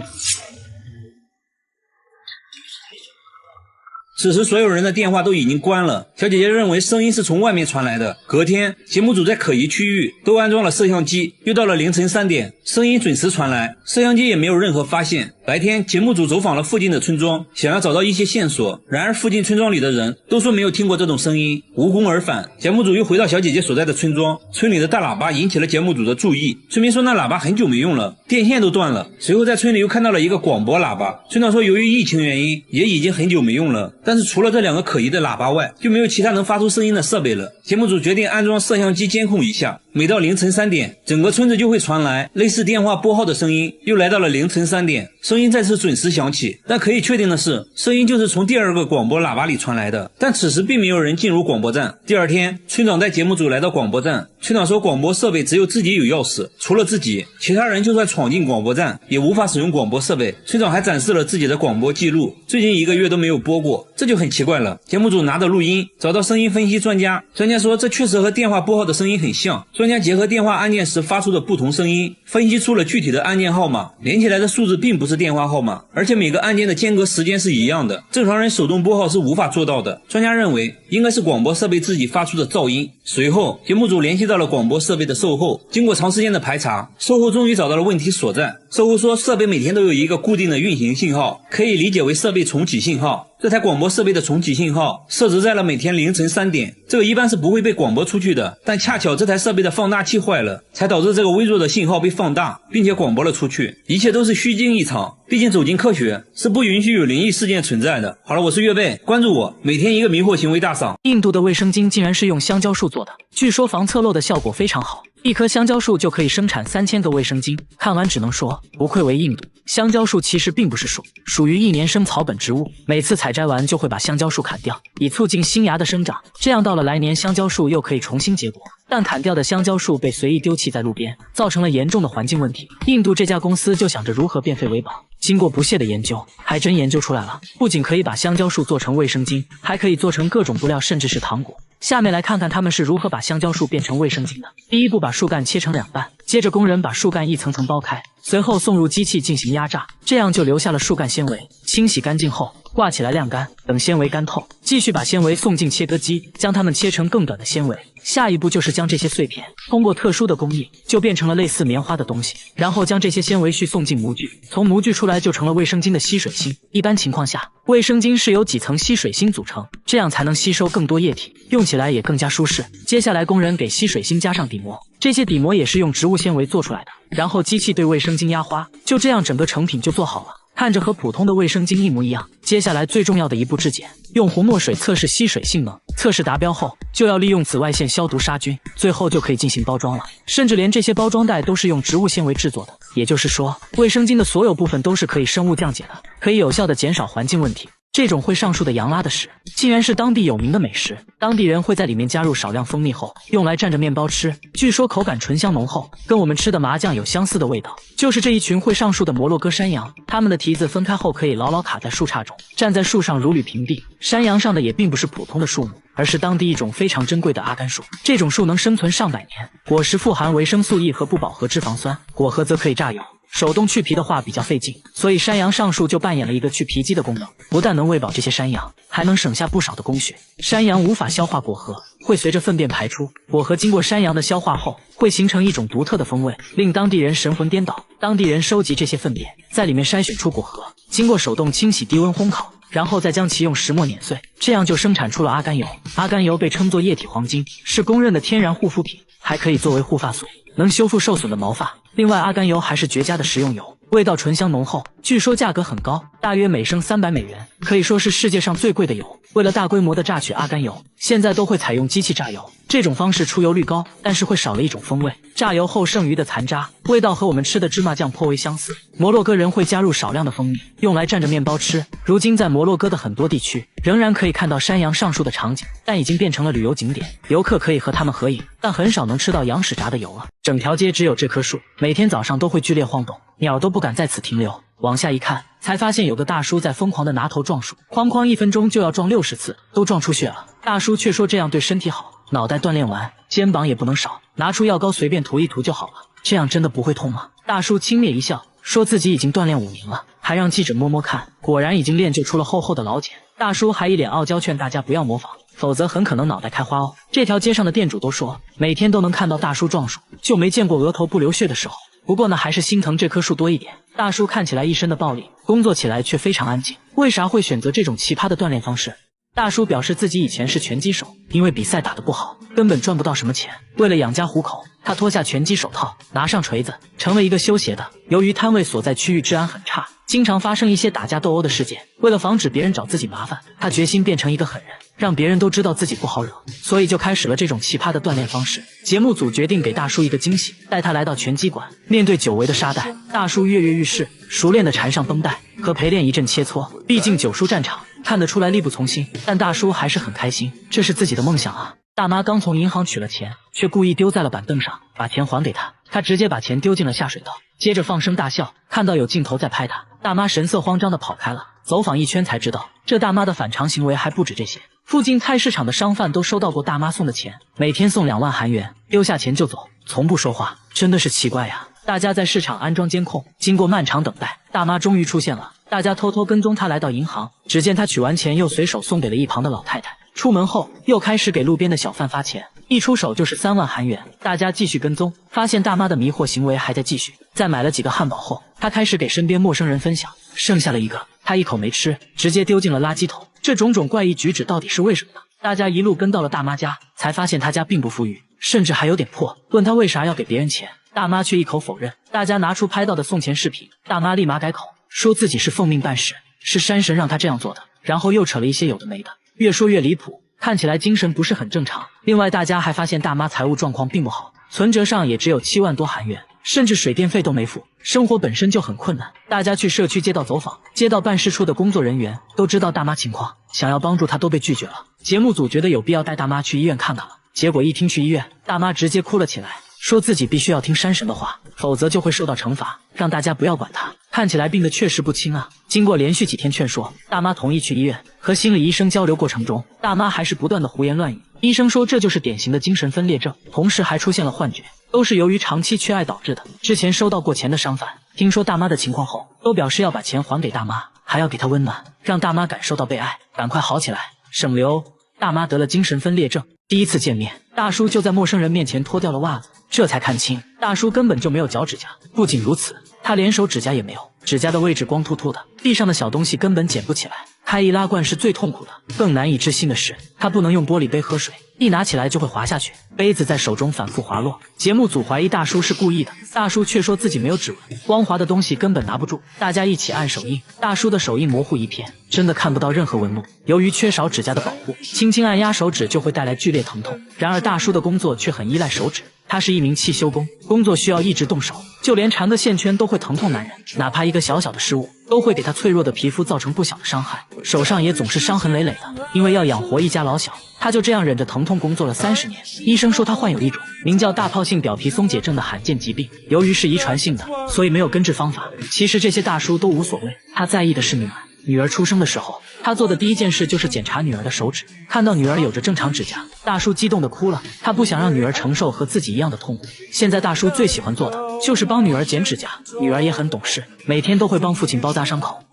S1: 此時所有人的電話都已經關了，小姐姐認為聲音是從外面傳來的。隔天，節目組在可疑區域都安裝了攝像機，又到了凌晨3點，聲音準時傳來，攝像機也沒有任何發現。白天，節目組走訪了附近的村莊，想要找到一些線索，然而附近村莊裡的人都說沒有聽過這種聲音，無功而返。節目組又回到小姐姐所在的村莊，村裡的大喇叭引起了節目組的注意，村民說那喇叭很久沒用了，電線都斷了。隨後在村裡又看到了一個廣播喇叭，村長說由於疫情原因，也已經很久沒用了，但是除了這兩個可疑的喇叭外，就沒有其他能發出聲音的設備了。節目組決定安裝攝像機監控一下，每到凌晨3點，整個村子就會傳來類似電話撥號的聲音。又來到了凌晨3點，聲音再次準時響起，但可以確定的是，聲音就是從第二個廣播喇叭裡傳來的。但此時並沒有人進入廣播站。第二天，村長帶節目組來到廣播站，村長說廣播設備只有自己有鑰匙，除了自己，其他人就算闖進廣播站也無法使用廣播設備。村長還展示了自己的廣播記錄，最近1個月都沒有播過，這就很奇怪了。節目組拿着錄音找到聲音分析專家，專家說這確實和電話撥號的聲音很像。專家結合電話按鍵時發出的不同聲音，分析出了具體的按鍵號碼，連起來的數字並不是電話號碼，而且每個按鍵的間隔時間是一樣的，正常人手動撥號是無法做到的。專家認為應該是廣播設備自己發出的噪音。隨後節目組聯繫到了廣播設備的售後，經過長時間的排查，售後終於找到了問題所在。售後說設備每天都有一個固定的運行信號，可以理解為設備重啟信號。這台廣播設備的重啟信號設置在了每天凌晨3點，這個一般是不會被廣播出去的，但恰巧這台設備的放大器壞了，才導致這個微弱的信號被放大，並且廣播了出去。一切都是虛驚一場，畢竟走進科學是不允許有靈異事件存在的。好了，我是月貝，關注我，每天一個迷惑行為大賞。
S2: 印度的衛生巾竟然是用香蕉樹做的，據說防側漏的效果非常好，一棵香蕉樹就可以生產3000個衛生巾。看完只能說不愧為印度。香蕉樹其實並不是樹，屬於1年生草本植物，每次採摘完就會把香蕉樹砍掉，以促進新芽的生長，這樣到了來年香蕉樹又可以重新結果。但砍掉的香蕉樹被隨意丟棄在路邊，造成了嚴重的環境問題。印度這家公司就想着如何變廢為寶，經過不懈的研究，還真研究出來了，不僅可以把香蕉樹做成衛生巾，還可以做成各種布料，甚至是糖果。下面來看看他們是如何把香蕉樹变成衛生巾的。第一步，把樹幹切成2半，接着工人把樹幹一層层剥開，隨後送入機器進行壓榨，這樣就留下了樹幹纖維。清洗乾淨後掛起來晾乾，等纖維乾透，繼續把纖維送進切割機，將它們切成更短的纖維。下一步就是将這些碎片通過特殊的工艺，就變成了類似棉花的東西，然後将這些纖維絮送進模具，從模具出來就成了衛生巾的吸水芯。一般情況下，衛生巾是由幾層吸水芯組成，這樣才能吸收更多液體，用起來也更加舒適。接下來工人給吸水芯加上底膜，這些底膜也是用植物纖維做出來的，然後機器对衛生巾压花，就這樣整個成品就做好了。看着和普通的衛生巾一模一樣。接下来最重要的一步质检，用红墨水測試吸水性能，測試達標後就要利用紫外線消毒殺菌，最後就可以進行包裝了。甚至連這些包装袋都是用植物纖維制作的，也就是說，衛生巾的所有部分都是可以生物降解的，可以有效地減少環境問題。这種会上树的羊拉的屎，竟然是当地有名的美食。当地人会在裡面加入少量蜂蜜後，用来蘸着面包吃，据說口感醇香濃厚，跟我們吃的麻醬有相似的味道。就是這一群會上樹的摩洛哥山羊，它們的蹄子分開後可以牢牢卡在樹杈中，站在樹上如履平地。山羊上的也並不是普通的樹木，而是當地一種非常珍貴的阿甘樹。這種樹能生存上百年，果實富含維生素 E 和不飽和脂肪酸，果核則可以榨油。手動去皮的話比較費勁，所以山羊上樹就扮演了一個去皮機的功能，不但能餵飽這些山羊，還能省下不少的工序。山羊無法消化果核，會隨着糞便排出，果核經過山羊的消化後，會形成一種獨特的風味，令當地人神魂顛倒。當地人收集這些糞便，在裡面篩選出果核，經過手動清洗、低溫烘烤，然後再將其用石磨碾碎，這樣就生產出了阿甘油。阿甘油被稱作液體黃金，是公認的天然護膚品，還可以作為護髮素，能修復受損的毛髮。另外，阿甘油還是絕佳的食用油，味道醇香濃厚，據說價格很高，大約每升300美元，可以說是世界上最貴的油。為了大規模的榨取阿甘油，現在都會採用機器榨油，這種方式出油率高，但是會少了一種風味。榨油後剩餘的殘渣，味道和我們吃的芝麻醬頗為相似。摩洛哥人會加入少量的蜂蜜，用來蘸着麵包吃。如今在摩洛哥的很多地區，仍然可以看到山羊上樹的場景，但已經變成了旅遊景點，遊客可以和他們合影，但很少能吃到羊屎炸的油了。整條街只有這棵樹，每天早上都會劇烈晃動，鳥都不敢在此停留。往下一看，才發現有個大叔在瘋狂地拿頭撞樹，哐哐1分鐘就要撞60次，都撞出血了。大叔卻說這樣對身體好，腦袋鍛鍊完，肩膀也不能少，拿出藥膏隨便塗一塗就好了。這樣真的不會痛嗎？大叔輕蔑一笑，說自己已經鍛鍊5年了，還讓記者摸摸看，果然已經練就出了厚厚的老繭。大叔還一臉傲嬌，勸大家不要模仿，否則很可能腦袋開花哦。這條街上的店主都說，每天都能看到大叔撞樹，就沒見過額頭不流血的時候。不過呢，還是心疼這棵樹多一點。大叔看起來一身的暴力，工作起來卻非常安靜，為啥會選擇這種奇葩的鍛鍊方式？大叔表示自己以前是拳擊手，因為比賽打得不好，根本賺不到什麼錢。為了養家糊口，他脫下拳擊手套，拿上錘子，成為一個修鞋的。由於攤位所在區域治安很差，經常發生一些打架鬥毆的事件。為了防止別人找自己麻煩，他決心變成一個狠人，讓別人都知道自己不好惹，所以就開始了這種奇葩的鍛鍊方式。節目組決定給大叔一個驚喜，帶他來到拳擊館，面對久違的沙袋，大叔躍躍欲試，熟練地纏上繃帶，和陪練一陣切磋。畢竟久戍戰場，看得出來力不從心，但大叔還是很開心，這是自己的夢想啊。大媽剛從銀行取了錢，卻故意丟在了板凳上，把錢還給他，他直接把錢丟進了下水道，接着放聲大笑。看到有鏡頭在拍他，大媽神色慌張地跑開了。走訪一圈才知道，這大媽的反常行為還不止這些。附近菜市場的商販都收到過大媽送的錢，每天送2萬韓元，丟下錢就走，從不說話，真的是奇怪呀。大家在市場安裝監控，經過漫長等待，大媽終於出現了。大家偷偷跟蹤她來到銀行，只見她取完錢又隨手送給了一旁的老太太。出門後又開始給路邊的小販發錢，一出手就是3萬韓元。大家繼續跟蹤，發現大媽的迷惑行為還在繼續。在買了幾個漢堡後，她開始給身邊陌生人分享，剩下了一個，她一口沒吃，直接丟進了垃圾桶。這種種怪異舉止到底是為什麼呢？大家一路跟到了大媽家，才發現她家並不富裕，甚至還有點破。問她為啥要給別人錢，大媽卻一口否認。大家拿出拍到的送錢視頻，大媽立馬改口，說自己是奉命辦事，是山神讓她這樣做的，然後又扯了一些有的沒的，越說越離譜，看起來精神不是很正常。另外，大家還發現大媽財務狀況並不好，存折上也只有7萬多韓元，甚至水電費都沒付，生活本身就很困難。大家去社區街道走訪，街道辦事處的工作人員都知道大媽情況，想要幫助她都被拒絕了。節目組覺得有必要帶大媽去醫院看看了，結果一聽去醫院，大媽直接哭了起來，說自己必須要聽山神的話，否則就會受到懲罰，讓大家不要管她。看起來病得確實不輕啊。經過連續幾天勸說，大媽同意去醫院。和心理醫生交流過程中，大媽還是不斷的胡言亂語。醫生說這就是典型的精神分裂症，同時還出現了幻覺，都是由於長期缺愛導致的。之前收到過錢的商販聽說大媽的情況後，都表示要把錢還給大媽，還要給她溫暖，讓大媽感受到被愛，趕快好起来，省流。大媽得了精神分裂症，第一次見面，大叔就在陌生人面前脱掉了襪子，這才看清大叔根本就沒有脚趾甲。不僅如此，他連手指甲也沒有，指甲的位置光秃秃的，地上的小東西根本撿不起来。开易拉罐是最痛苦的，更难以置信的是，他不能用玻璃杯喝水，一拿起来就會滑下去，杯子在手中反覆滑落。節目組懷疑大叔是故意的，大叔卻說自己沒有指紋，光滑的東西根本拿不住。大家一起按手印，大叔的手印模糊一片，真的看不到任何紋路。由於缺少指甲的保護，輕輕按壓手指就會帶來劇烈疼痛。然而大叔的工作卻很依賴手指，他是一名汽修工，工作需要一直動手，就連纏個線圈都會疼痛難忍，哪怕一個小小的失誤都會給他脆弱的皮膚造成不小的傷害，手上也總是傷痕累累的。因為要養活一家老小，他就这樣忍着疼痛工作了30年。醫生說他患有一種名叫大疱性表皮鬆解症的罕見疾病，由於是遺傳性的，所以沒有根治方法。其實這些大叔都無所謂，他在意的是女兒。女兒出生的時候，他做的第一件事就是檢查女兒的手指，看到女兒有着正常指甲，大叔激動地哭了。他不想讓女兒承受和自己一樣的痛苦。現在大叔最喜歡做的就是幫女兒剪指甲，女兒也很懂事，每天都會幫父親包紮傷口。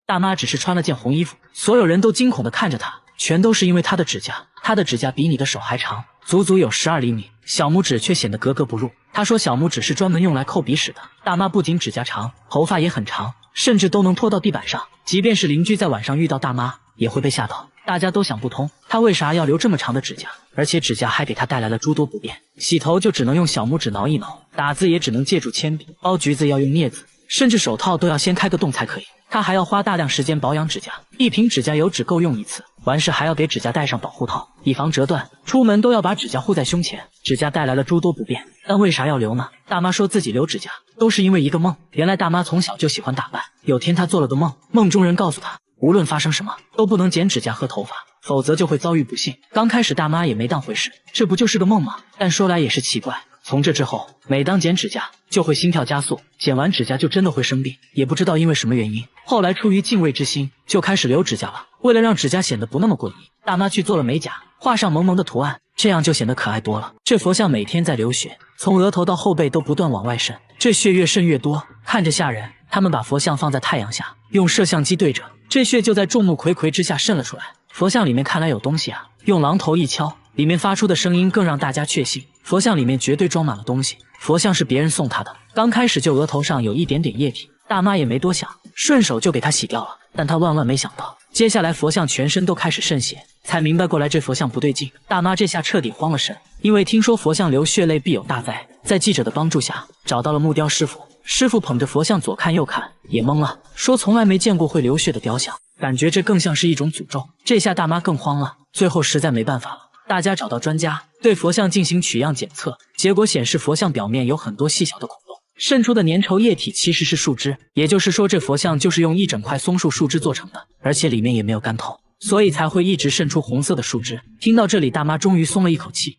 S2: 大媽只是穿了件紅衣服，所有人都驚恐地看着她，全都是因為她的指甲，她的指甲比你的手還長，足足有12厘米，小拇指卻顯得格格不入。她說小拇指是專門用來扣鼻屎的。大媽不僅指甲長，頭髮也很長，甚至都能拖到地板上，即便是鄰居在晚上遇到大媽也會被嚇到。大家都想不通，她為啥要留這麼長的指甲，而且指甲還給她帶來了諸多不便。洗頭就只能用小拇指挠一挠，打字也只能借助鉛筆，剥橘子要用鑷子，甚至手套都要先開個洞才可以。她還要花大量時間保養指甲，一瓶指甲油只夠用一次，完事還要給指甲戴上保護套，以防折斷。出門都要把指甲護在胸前，指甲帶來了諸多不便。但為啥要留呢？大媽說自己留指甲都是因為一個夢。原來大媽從小就喜歡打扮，有天她做了個夢，夢中人告訴她，無論發生什麼都不能剪指甲和頭髮，否則就會遭遇不幸。剛開始大媽也沒當回事，這不就是個夢嗎？但說來也是奇怪，從這之後，每當剪指甲就會心跳加速，剪完指甲就真的會生病，也不知道因為什麼原因。後來出於敬畏之心，就開始留指甲了。為了讓指甲顯得不那麼過癮，大媽去做了美甲，畫上萌萌的圖案，這樣就顯得可愛多了。這佛像每天在流血，從額頭到後背都不斷往外滲，這血越滲越多，看着嚇人。他們把佛像放在太陽下，用攝像機對着，這血就在眾目睽睽之下滲了出來。佛像裡面看來有東西啊，用榔頭一敲，裡面發出的聲音更讓大家確信，佛像裡面絕對裝滿了東西。佛像是別人送他的，剛開始就額頭上有一點點液體，大媽也沒多想，順手就給他洗掉了。但他萬萬沒想到，接下來佛像全身都開始滲血，才明白過來這佛像不對勁。大媽這下徹底慌了神，因為聽說佛像流血淚必有大災。在記者的幫助下，找到了木雕師傅，師傅捧着佛像左看右看，也懵了，說從來沒見過會流血的雕像，感覺這更像是一種詛咒。這下大媽更慌了，最後實在沒辦法了，大家找到專家對佛像進行取樣檢測，結果顯示佛像表面有很多細小的孔洞，滲出的粘稠液體其實是樹枝，也就是說這佛像就是用一整塊松樹樹枝做成的，而且裡面也沒有乾透，所以才會一直滲出紅色的樹枝。聽到這裡，大媽終於鬆了一口氣，